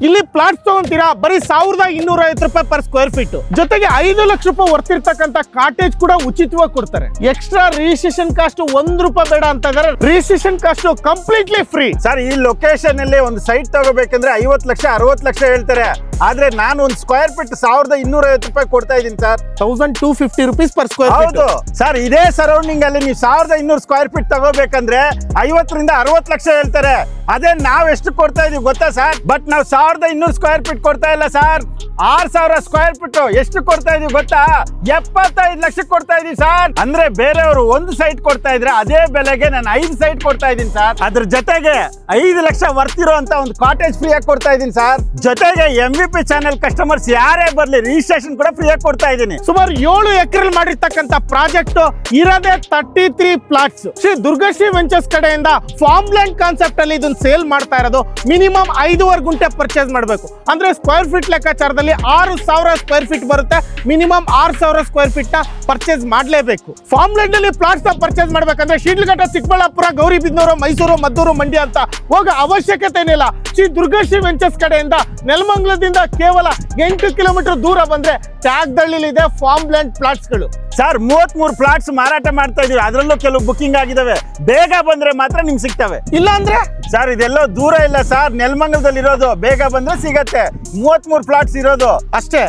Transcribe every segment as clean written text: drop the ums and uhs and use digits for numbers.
ಇಲ್ಲಿ ಪ್ಲಾಟ್ಸ್ ತಗೊಂತೀರಾ ಬರೀ 1250 ರೂಪಾಯಿ ಪರ್ ಸ್ಕ್ವೇರ್ ಫೀಟ್, ಜೊತೆಗೆ 5 ಲಕ್ಷ ರೂಪಾಯಿ ವರ್ತಿರ್ತಕ್ಕಂಥ ಕಾಟೇಜ್ ಕೂಡ ಉಚಿತವಾಗಿ ಕೊಡ್ತಾರೆ. ಎಕ್ಸ್ಟ್ರಾ ರಿಜಿಸ್ಟ್ರೇಷನ್ ಕಾಸ್ಟ್ 1 ರೂಪಾಯಿ ಬೇಡ ಅಂತ ಇದಾರೆ. Registration cost completely free. Sir, ಈ ಲೊಕೇಶನ್ ಅಲ್ಲಿ ಒಂದು ಸೈಟ್ ತಗೋಬೇಕಂದ್ರೆ 50 ಲಕ್ಷ 60 ಲಕ್ಷ ಹೇಳ್ತಾರೆ. ಆದ್ರೆ ನಾನು ಒಂದು ಸ್ಕ್ವೇರ್ ಫೀಟ್ 1250 ರೂಪಾಯಿ ಕೊಡ್ತಾ ಇದ್ದೀನಿ sir. 1250 rupees per square feet. ಹೌದು ಸರ್, ಇದೇ ಸರೌಂಡಿಂಗ್ ಅಲ್ಲಿ ನೀವು 1200 ಸ್ಕ್ವೇರ್ ಫೀಟ್ ತಗೋಬೇಕಂದ್ರೆ 50 ರಿಂದ 60 ಲಕ್ಷ ಹೇಳ್ತಾರೆ. ಅದೇ ನಾವ್ ಎಷ್ಟು ಕೊಡ್ತಾ ಇದೀವಿ ಗೊತ್ತಾ ಸರ್? ಬಟ್ ನಾವು 1200 ಸ್ಕ್ವೇರ್ ಫೀಟ್ ಕೊಡ್ತಾ ಇಲ್ಲ ಸರ್, 6000 ಸ್ಕ್ವೇರ್ ಫೀಟ್ ಎಷ್ಟು ಕೊಡ್ತಾ ಇದೀವಿ ಗೊತ್ತಾ? 75 ಲಕ್ಷ ಕೊಡ್ತಾ ಇದೀವಿ ಸರ್. ಅಂದ್ರೆ ಬೇರೆಯವರು ಒಂದು ಸೈಟ್ ಕೊಡ್ತಾ ಇದ್ರೆ ಅದೇ ಬೆಲೆಗೆ ನಾನು 5 ಸೈಟ್ ಕೊಡ್ತಾ ಇದ್ದೀನಿ ಸರ್. ಅದ್ರ ಜೊತೆಗೆ 5 ಲಕ್ಷ ವರ್ತಿರೋ ಅಂತ ಒಂದು ಕಾಟೇಜ್ ಫ್ರೀ ಆಗಿ ಕೊಡ್ತಾ ಇದ್ದೀನಿ ಸರ್. ಜೊತೆಗೆ MVP ಚಾನೆಲ್ ಕಸ್ಟಮರ್ಸ್ ಯಾರೇ ಬರ್ಲಿ ರಿಜಿಸ್ಟ್ರೇಷನ್ ಕೂಡ ಫ್ರೀ ಆಗಿ ಕೊಡ್ತಾ ಇದ್ದೀನಿ. ಸುಮಾರು 7 ಎಕರೆ ಮಾಡಿರ್ತಕ್ಕಂಥ ಪ್ರಾಜೆಕ್ಟ್ ಇರೋದೇ 33 ಪ್ಲಾಟ್ಸ್. ಶ್ರೀ ದುರ್ಗಶ್ರೀ ವೆಂಚರ್ಸ್ ಕಡೆಯಿಂದ ಫಾರ್ಮ್ ಲ್ಯಾಂಡ್ ಕಾನ್ಸೆಪ್ಟ್ ಅಲ್ಲಿ ಇದನ್ನ ಸೇಲ್ ಮಾಡ್ತಾ ಇರೋದು. ಮಿನಿಮಮ್ 5.5 ಗುಂಟೆ ಪರ್ಚೇಸ್ ಮಾಡಬೇಕು ಅಂದ್ರೆ ಸ್ಕ್ವೇರ್ ಫೀಟ್ ಲೆಕ್ಕಾಚಾರದಲ್ಲಿ 6000 ಸ್ಕ್ವೇರ್ ಫೀಟ್ ಬರುತ್ತೆ. ಮಿನಿಮಮ್ 6000 ಸ್ಕ್ವೇರ್ ಫೀಟ್ ನ ಪರ್ಚೇಸ್ ಮಾಡಲೇಬೇಕು. ಫಾರ್ಮ್ ಲ್ಯಾಂಡ್ ಅಲ್ಲಿ ಪ್ಲಾಟ್ಸ್ ನ ಪರ್ಚೇಸ್ ಮಾಡ್ಬೇಕಂದ್ರೆ ಶಿಡ್ಲಘಟ್ಟ, ಚಿಕ್ಕಬಳ್ಳಾಪುರ, ಗೌರಿಬಿದನೂರು, ಮೈಸೂರು, ಮದ್ದೂರು, ಮಂಡ್ಯ ಅಂತ ಹೋಗೋ ಅವಶ್ಯಕತೆ ಏನಿಲ್ಲ. ಶ್ರೀ ದುರ್ಗಶ್ರೀ ವೆಂಚರ್ಸ್ ಕಡೆಯಿಂದ ನೆಲಮಂಗಲದಿಂದ ಕೇವಲ 8 ಕಿಲೋಮೀಟರ್ ದೂರ ಬಂದ್ರೆ ಟ್ಯಾಗ್ದಳ್ಳಿ ಇದೆ ಫಾರ್ಮ್ ಲ್ಯಾಂಡ್ ಪ್ಲಾಟ್ಸ್ ಗಳು. ಸರ್, 33 ಪ್ಲಾಟ್ಸ್ ಮಾರಾಟ ಮಾಡ್ತಾ ಇದೀವಿ. ಅದರಲ್ಲೂ ಕೆಲವು ಬುಕಿಂಗ್ ಆಗಿದಾವೆ. ಬೇಗ ಬಂದ್ರೆ ಮಾತ್ರ ನಿಮ್ಗೆ ಸಿಗ್ತವೆ. ಇಲ್ಲ ಅಂದ್ರೆ ಸರ್, ಇದೆಲ್ಲೋ ದೂರ ಇಲ್ಲ ಸರ್, ನೆಲಮಂಗಲದಲ್ಲಿ ಇರೋದು. ಬೇಗ ಬಂದ್ರೆ ಸಿಗತ್ತೆ. 33 ಪ್ಲಾಟ್ಸ್ ಇರೋದು ಅಷ್ಟೇ.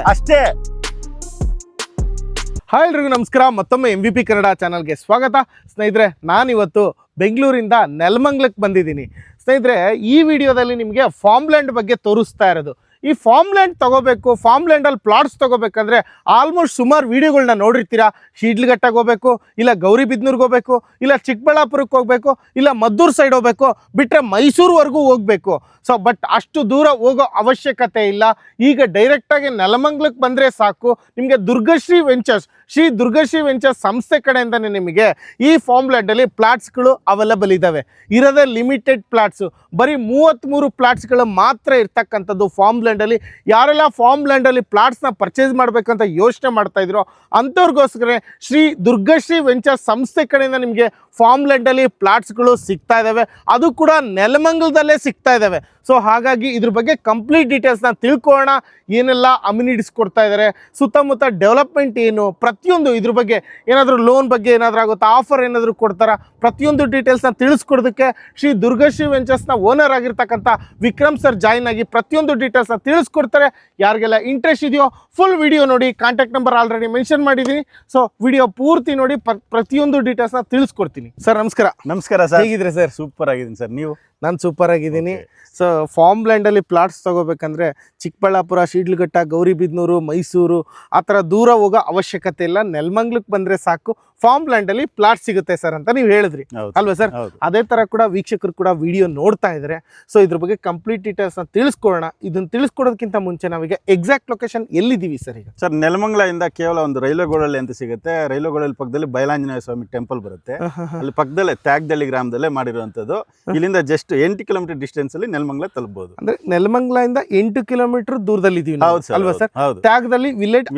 ಹಾಯ್ ಎಲ್ರಿಗೂ ನಮಸ್ಕಾರ. ಮತ್ತೊಮ್ಮೆ MVP ಕನ್ನಡ ಚಾನಲ್ಗೆ ಸ್ವಾಗತ. ಸ್ನೇಹಿತರೆ, ನಾನಿವತ್ತು ಬೆಂಗಳೂರಿಂದ ನೆಲಮಂಗಲಕ್ಕೆ ಬಂದಿದ್ದೀನಿ. ಸ್ನೇಹಿತರೆ, ಈ ವಿಡಿಯೋದಲ್ಲಿ ನಿಮಗೆ ಫಾರ್ಮ್ ಲ್ಯಾಂಡ್ ಬಗ್ಗೆ ತೋರಿಸ್ತಾ ಇರೋದು. ಈ ಫಾರ್ಮ್ ಲ್ಯಾಂಡ್ ತಗೋಬೇಕು, ಫಾರ್ಮ್ ಲ್ಯಾಂಡಲ್ಲಿ ಪ್ಲಾಟ್ಸ್ ತಗೋಬೇಕಂದ್ರೆ ಆಲ್ಮೋಸ್ಟ್ ಸುಮಾರು ವಿಡಿಯೋಗಳನ್ನ ನೋಡಿರ್ತೀರಾ. ಶಿಡ್ಲಘಟ್ಟಗೆ ಹೋಗ್ಬೇಕು, ಇಲ್ಲ ಗೌರಿಬಿದನೂರ್ಗೆ ಹೋಗ್ಬೇಕು, ಇಲ್ಲ ಚಿಕ್ಕಬಳ್ಳಾಪುರಕ್ಕೆ ಹೋಗ್ಬೇಕು, ಇಲ್ಲ ಮದ್ದೂರು ಸೈಡ್ ಹೋಗ್ಬೇಕು, ಬಿಟ್ಟರೆ ಮೈಸೂರುವರೆಗೂ ಹೋಗ್ಬೇಕು. ಸೊ ಬಟ್ ಅಷ್ಟು ದೂರ ಹೋಗೋ ಅವಶ್ಯಕತೆ ಇಲ್ಲ. ಈಗ ಡೈರೆಕ್ಟಾಗಿ ನೆಲಮಂಗಲಕ್ಕೆ ಬಂದರೆ ಸಾಕು. ನಿಮಗೆ ದುರ್ಗಶ್ರೀ ವೆಂಚರ್ಸ್, ಶ್ರೀ ದುರ್ಗಶ್ರೀ ವೆಂಚರ್ಸ್ ಸಂಸ್ಥೆ ಕಡೆಯಿಂದನೇ ನಿಮಗೆ ಈ ಫಾರ್ಮ್ ಲ್ಯಾಂಡಲ್ಲಿ ಪ್ಲಾಟ್ಸ್ಗಳು ಅವೈಲಬಲ್ ಇದ್ದಾವೆ. ಇರೋದೇ ಲಿಮಿಟೆಡ್ ಪ್ಲಾಟ್ಸು, ಬರೀ 33 ಪ್ಲಾಟ್ಸ್ಗಳು ಮಾತ್ರ ಇರ್ತಕ್ಕಂಥದ್ದು ಫಾರ್ಮ್ ಲ್ಯಾಂಡಲ್ಲಿ. ಯಾರೆಲ್ಲ ಫಾರ್ಮ್ ಲ್ಯಾಂಡಲ್ಲಿ ಪ್ಲಾಟ್ಸ್ನ ಪರ್ಚೇಸ್ ಮಾಡಬೇಕಂತ ಯೋಚನೆ ಮಾಡ್ತಾ ಇದ್ರು ಅಂಥವ್ರಿಗೋಸ್ಕರ ಶ್ರೀ ದುರ್ಗಶ್ರೀ ವೆಂಚರ್ಸ್ ಸಂಸ್ಥೆ ಕಡೆಯಿಂದ ನಿಮಗೆ ಫಾರ್ಮ್ ಲ್ಯಾಂಡಲ್ಲಿ ಪ್ಲಾಟ್ಸ್ಗಳು ಸಿಗ್ತಾ ಇದ್ದಾವೆ. ಅದು ಕೂಡ ನೆಲಮಂಗಲದಲ್ಲೇ ಸಿಗ್ತಾ ಇದ್ದಾವೆ. ಸೊ ಹಾಗಾಗಿ ಇದ್ರ ಬಗ್ಗೆ ಕಂಪ್ಲೀಟ್ ಡೀಟೇಲ್ಸ್ನ ತಿಳ್ಕೊಳ್ಳೋಣ. ಏನೆಲ್ಲ ಅಮ್ಯುನಿಟೀಸ್ ಕೊಡ್ತಾ ಇದ್ದಾರೆ, ಸುತ್ತಮುತ್ತ ಡೆವಲಪ್ಮೆಂಟ್ ಏನು, ಪ್ರತಿಯೊಂದು ಇದ್ರ ಬಗ್ಗೆ ಏನಾದರೂ ಲೋನ್ ಬಗ್ಗೆ ಏನಾದರೂ ಆಗುತ್ತಾ, ಆಫರ್ ಏನಾದರೂ ಕೊಡ್ತಾರಾ, ಪ್ರತಿಯೊಂದು ಡೀಟೇಲ್ಸ್ನ ತಿಳಿಸ್ಕೊಡೋದಕ್ಕೆ ಶ್ರೀ ದುರ್ಗಶ್ರೀ ವೆಂಚರ್ಸ್ನ ಓನರ್ ಆಗಿರ್ತಕ್ಕಂಥ ವಿಕ್ರಮ್ ಸರ್ ಜಾಯ್ನ್ ಆಗಿ ಪ್ರತಿಯೊಂದು ಡೀಟೇಲ್ಸ್ನ ತಿಳಿಸ್ಕೊಡ್ತಾರೆ. ಯಾರಿಗೆಲ್ಲ ಇಂಟ್ರೆಸ್ಟ್ ಇದೆಯೋ ಫುಲ್ ವಿಡಿಯೋ ನೋಡಿ. ಕಾಂಟ್ಯಾಕ್ಟ್ ನಂಬರ್ ಆಲ್ರೆಡಿ ಮೆನ್ಷನ್ ಮಾಡಿದ್ದೀನಿ. ಸೊ ವಿಡಿಯೋ ಪೂರ್ತಿ ನೋಡಿ, ಪ್ರತಿಯೊಂದು ಡೀಟೇಲ್ಸ್ನ ತಿಳಿಸ್ಕೊಡ್ತೀನಿ. ಸರ್ ನಮಸ್ಕಾರ. ನಮಸ್ಕಾರ ಸರ್, ಹೇಗಿದ್ರೆ ಸರ್? ಸೂಪರ್ ಆಗಿದ್ದೀನಿ ಸರ್. ನೀವು? ನಾನು ಸೂಪರ್ ಆಗಿದ್ದೀನಿ. ಸೊ ಫಾರ್ಮ್ ಲ್ಯಾಂಡಲ್ಲಿ ಪ್ಲಾಟ್ಸ್ ತೊಗೋಬೇಕಂದ್ರೆ ಚಿಕ್ಕಬಳ್ಳಾಪುರ, ಶಿಡ್ಲಘಟ್ಟ, ಗೌರಿಬಿದನೂರು, ಮೈಸೂರು ಆ ಥರ ದೂರ ಹೋಗೋ ಅವಶ್ಯಕತೆ ಇಲ್ಲ. ನೆಲಮಂಗಲಕ್ಕೆ ಬಂದರೆ ಸಾಕು, ಫಾರ್ಮ್ ಲ್ಯಾಂಡಲ್ಲಿ ಪ್ಲಾಟ್ ಸಿಗುತ್ತೆ ಸರ್ ಅಂತ ನೀವು ಹೇಳಿದ್ರಿ ಅಲ್ವಾ ಸರ್? ಅದೇ ಥರ ಕೂಡ ವೀಕ್ಷಕರು ಕೂಡ ವಿಡಿಯೋ ನೋಡ್ತಾ ಇದ್ದಾರೆ. ಸೊ ಇದ್ರ ಬಗ್ಗೆ ಕಂಪ್ಲೀಟ್ ಡೀಟೇಲ್ಸ್ನ ತಿಳಿಸ್ಕೊಡೋಣ. ಇದನ್ನು ತಿಳಿಸ್ಕೊಡೋದಕ್ಕಿಂತ ಮುಂಚೆ ನಾವೀಗ ಎಕ್ಸಾಕ್ಟ್ ಲೊಕೇಶನ್ ಎಲ್ಲಿದ್ದೀವಿ ಸರ್ ಈಗ? ಸರ್, ನೆಲಮಂಗಲದಿಂದ ಕೇವಲ ಒಂದು ರೈಲ್ವೆ ಗೋಡಲ್ಲಿ ಅಂತ ಸಿಗುತ್ತೆ. ರೈಲ್ವೆ ಗೋಡಲ್ಲಿ ಪಕ್ಕದಲ್ಲಿ ಬಯಲಾಂಜನೇಯ ಸ್ವಾಮಿ ಟೆಂಪಲ್ ಬರುತ್ತೆ. ಅಲ್ಲಿ ಪಕ್ಕದಲ್ಲೇ ತ್ಯಾಗದಳ್ಳಿ ಗ್ರಾಮದಲ್ಲೇ ಮಾಡಿರುವಂಥದ್ದು. ಇಲ್ಲಿಂದ ಜಸ್ಟ್ 8 ಕಿಲೋಮೀಟರ್ ಡಿಸ್ಟೆನ್ಸ್ ಅಲ್ಲಿ ನೆಲಮಂಗಲ ತಲುಪಬಹುದು. ಅಂದ್ರೆ ನೆಲಮಂಗಲದಿಂದ 8 ಕಿಲೋಮೀಟರ್ ದೂರದಲ್ಲಿ ಇದೀವಿ ಅಲ್ವಾ ಸರ್? ತ್ಯಾಗದಲ್ಲಿ ವಿಲೇಜ್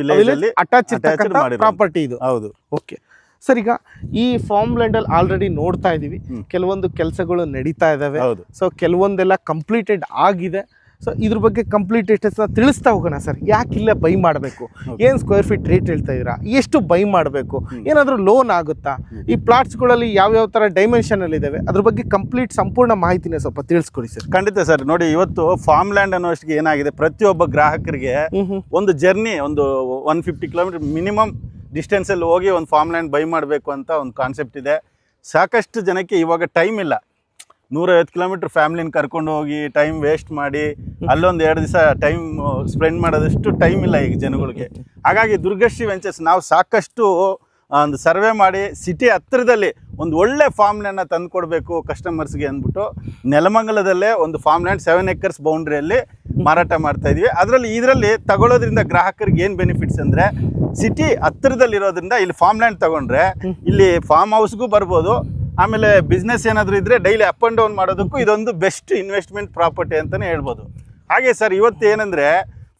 ಅಟ್ಯಾಚ್ ಇರ್ತಕ್ಕಂಥ ಪ್ರಾಪರ್ಟಿ ಇದು. ಹೌದು. ಓಕೆ ಸರ್, ಈಗ ಈ ಫಾರ್ಮ್ ಲ್ಯಾಂಡ್ ಅಲ್ಲಿ ಆಲ್ರೆಡಿ ನೋಡ್ತಾ ಇದೀವಿ, ಕೆಲವೊಂದು ಕೆಲಸಗಳು ನಡೀತಾ ಇದಾವೆ. ಸೊ ಕೆಲವೊಂದೆಲ್ಲ ಕಂಪ್ಲೀಟೆಡ್ ಆಗಿದೆ. ಸೊ ಇದ್ರ ಬಗ್ಗೆ ಕಂಪ್ಲೀಟ್ ಡೀಟೇಲ್ಸ್ನ ತಿಳಿಸ್ತಾ ಹೋಗೋಣ ಸರ್. ಯಾಕೆ ಇಲ್ಲೇ ಬೈ ಮಾಡಬೇಕು, ಏನು ಸ್ಕ್ವೇರ್ ಫೀಟ್ ರೇಟ್ ಹೇಳ್ತಾ ಇದ್ದೀರಾ, ಎಷ್ಟು ಬೈ ಮಾಡಬೇಕು, ಏನಾದರೂ ಲೋನ್ ಆಗುತ್ತಾ, ಈ ಪ್ಲಾಟ್ಸ್ಗಳಲ್ಲಿ ಯಾವ್ಯಾವ ಥರ ಡೈಮೆನ್ಷನಲ್ಲಿ ಇದ್ದಾವೆ, ಅದ್ರ ಬಗ್ಗೆ ಕಂಪ್ಲೀಟ್ ಸಂಪೂರ್ಣ ಮಾಹಿತಿನ ಸ್ವಲ್ಪ ತಿಳಿಸ್ಕೊಡಿ ಸರ್. ಖಂಡಿತ ಸರ್. ನೋಡಿ, ಇವತ್ತು ಫಾರ್ಮ್ ಲ್ಯಾಂಡ್ ಅನ್ನೋಷ್ಟಿಗೆ ಏನಾಗಿದೆ, ಪ್ರತಿಯೊಬ್ಬ ಗ್ರಾಹಕರಿಗೆ ಒಂದು ಜರ್ನಿ, ಒಂದು 150 ಕಿಲೋಮೀಟರ್ ಮಿನಿಮಮ್ ಡಿಸ್ಟೆನ್ಸಲ್ಲಿ ಹೋಗಿ ಒಂದು ಫಾರ್ಮ್ ಲ್ಯಾಂಡ್ ಬೈ ಮಾಡಬೇಕು ಅಂತ ಒಂದು ಕಾನ್ಸೆಪ್ಟ್ ಇದೆ. ಸಾಕಷ್ಟು ಜನಕ್ಕೆ ಇವಾಗ ಟೈಮ್ ಇಲ್ಲ. 150 ಕಿಲೋಮೀಟರ್ ಫ್ಯಾಮಿಲಿನ ಕರ್ಕೊಂಡು ಹೋಗಿ ಟೈಮ್ ವೇಸ್ಟ್ ಮಾಡಿ ಅಲ್ಲೊಂದು 2 ದಿವಸ ಟೈಮ್ ಸ್ಪೆಂಡ್ ಮಾಡೋದಷ್ಟು ಟೈಮ್ ಇಲ್ಲ ಈಗ ಜನಗಳಿಗೆ. ಹಾಗಾಗಿ ದುರ್ಗಶ್ರೀ ವೆಂಚರ್ಸ್ ನಾವು ಸಾಕಷ್ಟು ಒಂದು ಸರ್ವೆ ಮಾಡಿ ಸಿಟಿ ಹತ್ತಿರದಲ್ಲಿ ಒಂದು ಒಳ್ಳೆ ಫಾರ್ಮ್ ಲ್ಯಾಂಡ್ನ ತಂದು ಕೊಡಬೇಕು ಕಸ್ಟಮರ್ಸ್ಗೆ ಅಂದ್ಬಿಟ್ಟು ನೆಲಮಂಗಲದಲ್ಲೇ ಒಂದು ಫಾರ್ಮ್ ಲ್ಯಾಂಡ್ 7 ಎಕರ್ಸ್ ಬೌಂಡ್ರಿಯಲ್ಲಿ ಮಾರಾಟ ಮಾಡ್ತಾ ಇದೀವಿ. ಇದರಲ್ಲಿ ತಗೊಳ್ಳೋದ್ರಿಂದ ಗ್ರಾಹಕರಿಗೆ ಏನು ಬೆನಿಫಿಟ್ಸ್ ಅಂದರೆ, ಸಿಟಿ ಹತ್ತಿರದಲ್ಲಿರೋದ್ರಿಂದ ಇಲ್ಲಿ ಫಾರ್ಮ್ ಲ್ಯಾಂಡ್ ತಗೊಂಡ್ರೆ ಇಲ್ಲಿ ಫಾರ್ಮ್ ಹೌಸ್ಗೂ ಬರ್ಬೋದು. ಆಮೇಲೆ ಬಿಸ್ನೆಸ್ ಏನಾದರೂ ಇದ್ದರೆ ಡೈಲಿ ಅಪ್ ಆ್ಯಂಡ್ ಡೌನ್ ಮಾಡೋದಕ್ಕೂ ಇದೊಂದು ಬೆಸ್ಟ್ ಇನ್ವೆಸ್ಟ್ಮೆಂಟ್ ಪ್ರಾಪರ್ಟಿ ಅಂತಲೇ ಹೇಳ್ಬೋದು. ಹಾಗೆ ಸರ್, ಇವತ್ತು ಏನಂದರೆ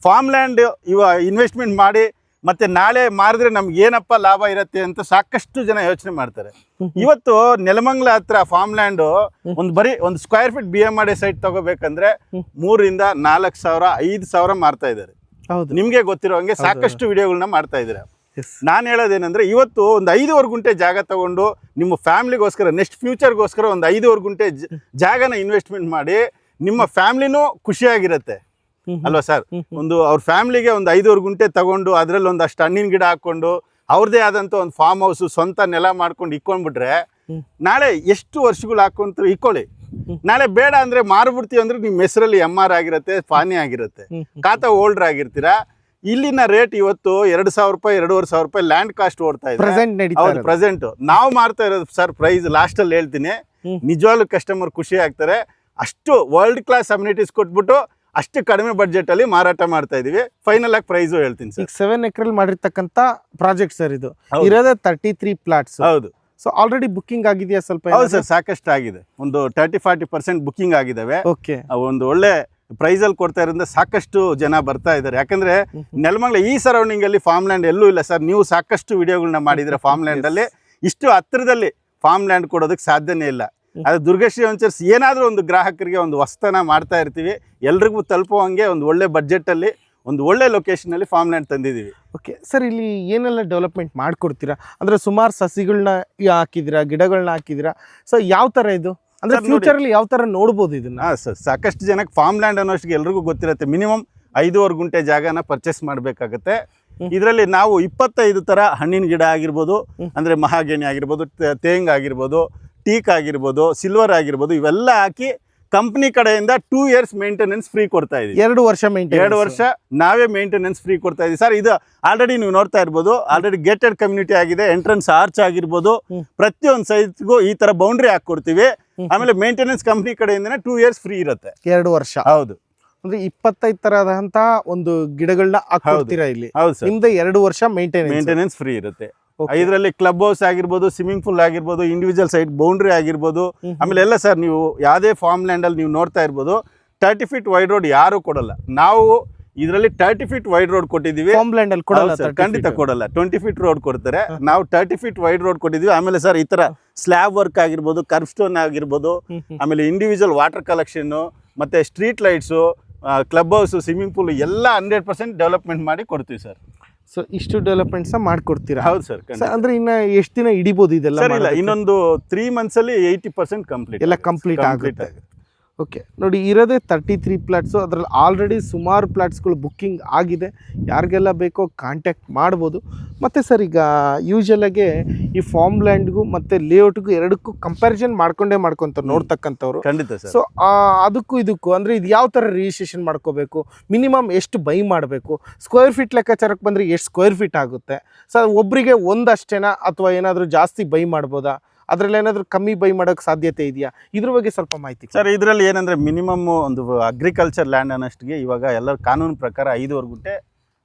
ಫಾರ್ಮ್ ಲ್ಯಾಂಡ್ ಇನ್ವೆಸ್ಟ್ಮೆಂಟ್ ಮಾಡಿ ಮತ್ತೆ ನಾಳೆ ಮಾರಿದ್ರೆ ನಮ್ಗೆ ಏನಪ್ಪ ಲಾಭ ಇರುತ್ತೆ ಅಂತ ಸಾಕಷ್ಟು ಜನ ಯೋಚನೆ ಮಾಡ್ತಾರೆ. ಇವತ್ತು ನೆಲಮಂಗಲ ಹತ್ರ ಫಾರ್ಮ್ ಲ್ಯಾಂಡ್ ಒಂದು ಸ್ಕ್ವೇರ್ ಫೀಟ್ BMRD ಸೈಟ್ ತಗೋಬೇಕಂದ್ರೆ 3,000 4,000 5,000 ಮಾರ್ತಾ ಇದ್ದಾರೆ. ಹೌದು, ನಿಮ್ಗೆ ಗೊತ್ತಿರೋ ಹಂಗೆ ಸಾಕಷ್ಟು ವಿಡಿಯೋಗಳನ್ನ ಮಾಡ್ತಾ ಇದ್ದಾರೆ. ನಾನು ಹೇಳೋದೇನೆಂದ್ರೆ ಇವತ್ತು ಒಂದು 5 ಗುಂಟೆ ಜಾಗ ತಗೊಂಡು ನಿಮ್ಮ ಫ್ಯಾಮಿಲಿಗೋಸ್ಕರ ನೆಕ್ಸ್ಟ್ ಫ್ಯೂಚರ್ಗೋಸ್ಕರ ಒಂದು 5 ಗುಂಟೆ ಜಾಗನ ಇನ್ವೆಸ್ಟ್ಮೆಂಟ್ ಮಾಡಿ ನಿಮ್ಮ ಫ್ಯಾಮಿಲಿನೂ ಖುಷಿಯಾಗಿರುತ್ತೆ ಅಲ್ವಾ ಸರ್. ಒಂದು ಅವ್ರ ಫ್ಯಾಮಿಲಿಗೆ ಒಂದು 5 ಗುಂಟೆ ತಗೊಂಡು ಅದರಲ್ಲಿ ಒಂದಷ್ಟು ಹಣ್ಣಿನ ಗಿಡ ಹಾಕೊಂಡು ಅವ್ರದೇ ಆದಂಥ ಒಂದು ಫಾರ್ಮ್ ಹೌಸ್ ಸ್ವಂತ ನೆಲ ಮಾಡ್ಕೊಂಡು ಇಕ್ಕೊಂಡ್ಬಿಟ್ರೆ ನಾಳೆ ಎಷ್ಟು ವರ್ಷಗಳು ಹಾಕೊಂತ ಇಕ್ಕೊಳ್ಳಿ, ನಾಳೆ ಬೇಡ ಅಂದ್ರೆ ಮಾರ್ಬಿಡ್ತೀವಿ ಅಂದ್ರೆ ನಿಮ್ಮ ಹೆಸರಲ್ಲಿ MR ಆಗಿರುತ್ತೆ, ಫಾನಿ ಆಗಿರುತ್ತೆ, ಖಾತಾ ಹೋಲ್ಡರ್ ಆಗಿರ್ತೀರಾ. ಇಲ್ಲಿನ ರೇಟ್ ಇವತ್ತು 2,000 ರೂಪಾಯಿ 2,500 ರೂಪಾಯಿ ಲ್ಯಾಂಡ್ ಕಾಸ್ಟ್ ಓಡ್ತಾ ಇದೆ. ಪ್ರೆಸೆಂಟ್ ನಾವು ಮಾರ್ತಾ ಇರೋದು ಸರ್ ಪ್ರೈಸ್ ಲಾಸ್ಟ್ ಅಲ್ಲಿ ಹೇಳ್ತೀನಿ, ನಿಜವಾಗ್ಲೂ ಕಸ್ಟಮರ್ ಖುಷಿ ಆಗ್ತಾರೆ. ಅಷ್ಟು ವರ್ಲ್ಡ್ ಕ್ಲಾಸ್ ಅಮ್ಯುನಿಟೀಸ್ ಕೊಟ್ಬಿಟ್ಟು ಅಷ್ಟು ಕಡಿಮೆ ಬಡ್ಜೆಟ್ ಅಲ್ಲಿ ಮಾರಾಟ ಮಾಡ್ತಾ ಇದೀವಿ. ಫೈನಲ್ ಆಗಿ ಪ್ರೈಸ್ ಹೇಳ್ತೀನಿ ಸರ್. 7 ಎಕರೆ ಮಾಡಿರ್ತಕ್ಕಂಥ ಪ್ರಾಜೆಕ್ಟ್ ಸರ್ ಇದು. ಇರೋದೇ 33 ಪ್ಲಾಟ್ಸ್. ಹೌದು. ಸೊ ಆಲ್ರೆಡಿ ಬುಕ್ಕಿಂಗ್ ಆಗಿದೆಯಾ ಸ್ವಲ್ಪ? ಹೌದು ಸರ್, ಸಾಕಷ್ಟು ಆಗಿದೆ. ಒಂದು 30-40% ಬುಕ್ಕಿಂಗ್ ಆಗಿದಾವೆ. ಓಕೆ, ಒಂದು ಒಳ್ಳೆ ಪ್ರೈಸ್ ಅಲ್ಲಿ ಕೊಡ್ತಾ ಇರೋದ್ರಿಂದ ಸಾಕಷ್ಟು ಜನ ಬರ್ತಾ ಇದ್ದಾರೆ. ಯಾಕಂದ್ರೆ ನೆಲಮಂಗಲ ಈ ಸರೌಂಡಿಂಗ್ ಅಲ್ಲಿ ಫಾರ್ಮ್ ಲ್ಯಾಂಡ್ ಎಲ್ಲೂ ಇಲ್ಲ ಸರ್. ನೀವು ಸಾಕಷ್ಟು ವಿಡಿಯೋಗಳನ್ನ ಮಾಡಿದ್ರೆ ಫಾರ್ಮ್ ಲ್ಯಾಂಡ್ ಅಲ್ಲಿ ಇಷ್ಟು ಹತ್ತಿರದಲ್ಲಿ ಫಾರ್ಮ್ ಲ್ಯಾಂಡ್ ಕೊಡೋದಕ್ಕೆ ಸಾಧ್ಯನೇ ಇಲ್ಲ. ಅದು ದುರ್ಗಶ್ರೀ ವೆಂಚರ್ಸ್ ಏನಾದರೂ ಒಂದು ಗ್ರಾಹಕರಿಗೆ ಒಂದು ಹೊಸತನ ಮಾಡ್ತಾ ಇರ್ತೀವಿ, ಎಲ್ರಿಗೂ ತಲುಪುವಂಗೆ ಒಂದು ಒಳ್ಳೆ ಬಡ್ಜೆಟಲ್ಲಿ ಒಂದು ಒಳ್ಳೆ ಲೊಕೇಶನಲ್ಲಿ ಫಾರ್ಮ್ ಲ್ಯಾಂಡ್ ತಂದಿದ್ದೀವಿ. ಓಕೆ ಸರ್, ಇಲ್ಲಿ ಏನೆಲ್ಲ ಡೆವಲಪ್ಮೆಂಟ್ ಮಾಡಿಕೊಡ್ತೀರಾ? ಅಂದರೆ ಸುಮಾರು ಸಸಿಗಳನ್ನ ಹಾಕಿದ್ದೀರಾ, ಗಿಡಗಳನ್ನ ಹಾಕಿದ್ದೀರಾ. ಸೊ ಯಾವ ಥರ ಇದು ಅಂದರೆ ಫ್ಯೂಚರಲ್ಲಿ ಯಾವ ಥರ ನೋಡ್ಬೋದು ಇದನ್ನು? ಹಾಂ ಸರ್, ಸಾಕಷ್ಟು ಜನಕ್ಕೆ ಫಾರ್ಮ್ ಲ್ಯಾಂಡ್ ಅನ್ನೋಷ್ಟಿಗೆ ಎಲ್ರಿಗೂ ಗೊತ್ತಿರುತ್ತೆ. ಮಿನಿಮಮ್ 5.5 ಗುಂಟೆ ಜಾಗನ ಪರ್ಚೇಸ್ ಮಾಡಬೇಕಾಗತ್ತೆ. ಇದರಲ್ಲಿ ನಾವು 25 ಥರ ಹಣ್ಣಿನ ಗಿಡ ಆಗಿರ್ಬೋದು, ಅಂದರೆ ಮಹಾಗೇಣಿ ಆಗಿರ್ಬೋದು, ತೇಂಗ್ ಆಗಿರ್ಬೋದು, ಟೀಕ್ ಆಗಿರ್ಬೋದು, ಸಿಲ್ವರ್ ಆಗಿರ್ಬೋದು, ಇವೆಲ್ಲ ಹಾಕಿ ಕಂಪ್ನಿ ಕಡೆಯಿಂದ 2 years ಮೇಂಟೆನೆನ್ಸ್ ಫ್ರೀ ಕೊಡ್ತಾ ಇದೀವಿ. 2 ವರ್ಷ 2 ವರ್ಷ ನಾವೇ ಮೇಂಟೆನೆನ್ಸ್ ಫ್ರೀ ಕೊಡ್ತಾ ಇದೀವಿ ಸರ್. ಇದು ಆಲ್ರೆಡಿ ನೀವು ನೋಡ್ತಾ ಇರ್ಬೋದು, ಆಲ್ರೆಡಿ ಗೇಟೆಡ್ ಕಮ್ಯುನಿಟಿ ಆಗಿದೆ. ಎಂಟ್ರೆನ್ಸ್ ಆರ್ಚ್ ಆಗಿರ್ಬೋದು, ಪ್ರತಿಯೊಂದು ಸೈಜ್ಗೂ ಈ ತರ ಬೌಂಡ್ರಿ ಹಾಕೊಡ್ತೀವಿ. ಆಮೇಲೆ ಮೇಂಟೆನೆನ್ಸ್ ಕಂಪ್ನಿ ಕಡೆಯಿಂದ 2 years ಫ್ರೀ ಇರುತ್ತೆ. 2 ವರ್ಷ. ಹೌದು. ಅಂದ್ರೆ 25 ತರದಂತ ಒಂದು ಗಿಡಗಳನ್ನ ಹಾಕೊಡ್ತೀರಾ ಇಲ್ಲಿ? ಹೌದು ಸರ್. ನಿಮ್ದು 2 ವರ್ಷ ಮೇಂಟೆನೆನ್ಸ್ ಫ್ರೀ ಇರುತ್ತೆ. ಇದರಲ್ಲಿ ಕ್ಲಬ್ ಹೌಸ್ ಆಗಿರ್ಬೋದು, ಸ್ವಿಮ್ಮಿಂಗ್ ಪೂಲ್ ಆಗಿರ್ಬೋದು, ಇಂಡಿವಿಜುವಲ್ ಸೈಡ್ ಬೌಂಡ್ರಿ ಆಗಿರ್ಬೋದು. ಆಮೇಲೆ ಎಲ್ಲ ಸರ್, ನೀವು ಯಾವುದೇ ಫಾರ್ಮ್ ಲ್ಯಾಂಡ್ ಅಲ್ಲಿ ನೀವು ನೋಡ್ತಾ ಇರ್ಬೋದು, 30 feet ವೈಡ್ ರೋಡ್ ಯಾರು ಕೊಡಲ್ಲ. ನಾವು ಇದರಲ್ಲಿ 30 feet ವೈಡ್ ರೋಡ್ ಕೊಟ್ಟಿದ್ದೀವಿ. ಫಾರ್ಮ್ ಲ್ಯಾಂಡ್ ಅಲ್ಲಿ ಕೊಡಲ್ಲ, ಖಂಡಿತ ಕೊಡಲ್ಲ. 20 feet ರೋಡ್ ಕೊಡ್ತಾರೆ, ನಾವು 30 feet ವೈಡ್ ರೋಡ್ ಕೊಟ್ಟಿದ್ದೀವಿ. ಆಮೇಲೆ ಸರ್, ಈ ತರ ಸ್ಲ್ಯಾಬ್ ವರ್ಕ್ ಆಗಿರ್ಬೋದು, ಕರ್ವ್ ಸ್ಟೋನ್ ಆಗಿರ್ಬೋದು, ಆಮೇಲೆ ಇಂಡಿವಿಜುವಲ್ ವಾಟರ್ ಕಲೆಕ್ಷನ್, ಮತ್ತೆ street lights, club house, swimming pool ಎಲ್ಲ 100% ಡೆವಲಪ್ಮೆಂಟ್ ಮಾಡಿ ಕೊಡ್ತೀವಿ ಸರ್. ಸೊ ಇಷ್ಟು ಡೆವಲಪ್ಮೆಂಟ್ಸ್ ಮಾಡ್ಕೊಡ್ತೀರಾ? ಹೌದು ಸರ್. ಅಂದ್ರೆ ಇನ್ನ ಎಷ್ಟು ದಿನ ಹಿಡಿಬೋದು ಇದೆಲ್ಲ? ಇಲ್ಲ, ಇನ್ನೊಂದು 3 months ಅಲ್ಲಿ 80% ಕಂಪ್ಲೀಟ್ ಎಲ್ಲ ಕಂಪ್ಲೀಟ್ ಆಗುತ್ತೆ. ಓಕೆ ನೋಡಿ, ಇರೋದೇ 33 ಪ್ಲಾಟ್ಸು. ಅದರಲ್ಲಿ ಆಲ್ರೆಡಿ ಸುಮಾರು ಪ್ಲಾಟ್ಸ್ಗಳು ಬುಕ್ಕಿಂಗ್ ಆಗಿದೆ. ಯಾರಿಗೆಲ್ಲ ಬೇಕೋ ಕಾಂಟ್ಯಾಕ್ಟ್ ಮಾಡ್ಬೋದು. ಮತ್ತು ಸರ್, ಈಗ ಯೂಶಲಾಗೆ ಈ ಫಾರ್ಮ್ ಲ್ಯಾಂಡ್ಗೂ ಮತ್ತು ಲೇಔಟ್ಗೂ ಎರಡಕ್ಕೂ ಕಂಪ್ಯಾರಿಸನ್ ಮಾಡ್ಕೊತಾರೆ ನೋಡ್ತಕ್ಕಂಥವ್ರು. ಖಂಡಿತ ಸರ್. ಸೊ ಅದಕ್ಕೂ ಇದಕ್ಕೂ ಅಂದರೆ ಇದು ಯಾವ ಥರ ರಿಜಿಸ್ಟ್ರೇಷನ್ ಮಾಡ್ಕೋಬೇಕು, ಮಿನಿಮಮ್ ಎಷ್ಟು ಬೈ ಮಾಡಬೇಕು, ಸ್ಕ್ವೇರ್ ಫೀಟ್ ಲೆಕ್ಕಾಚಾರಕ್ಕೆ ಬಂದರೆ ಎಷ್ಟು ಸ್ಕ್ವೇರ್ ಫೀಟ್ ಆಗುತ್ತೆ ಸರ್? ಒಬ್ಬರಿಗೆ ಒಂದಷ್ಟೇನಾ ಅಥವಾ ಏನಾದರೂ ಜಾಸ್ತಿ ಬೈ ಮಾಡ್ಬೋದಾ? ಅದರಲ್ಲಿ ಏನಾದರೂ ಕಮ್ಮಿ ಬೈ ಮಾಡೋಕ್ಕೆ ಸಾಧ್ಯತೆ ಇದೆಯಾ? ಇದ್ರ ಬಗ್ಗೆ ಸ್ವಲ್ಪ ಮಾಹಿತಿ ಸರ್. ಇದರಲ್ಲಿ ಏನಂದರೆ ಮಿನಿಮಮ್ ಒಂದು ಅಗ್ರಿಕಲ್ಚರ್ ಲ್ಯಾಂಡ್ ಅನ್ನೋಷ್ಟಿಗೆ ಇವಾಗ ಎಲ್ಲರ ಕಾನೂನು ಪ್ರಕಾರ 5.5 ಗುಂಟೆ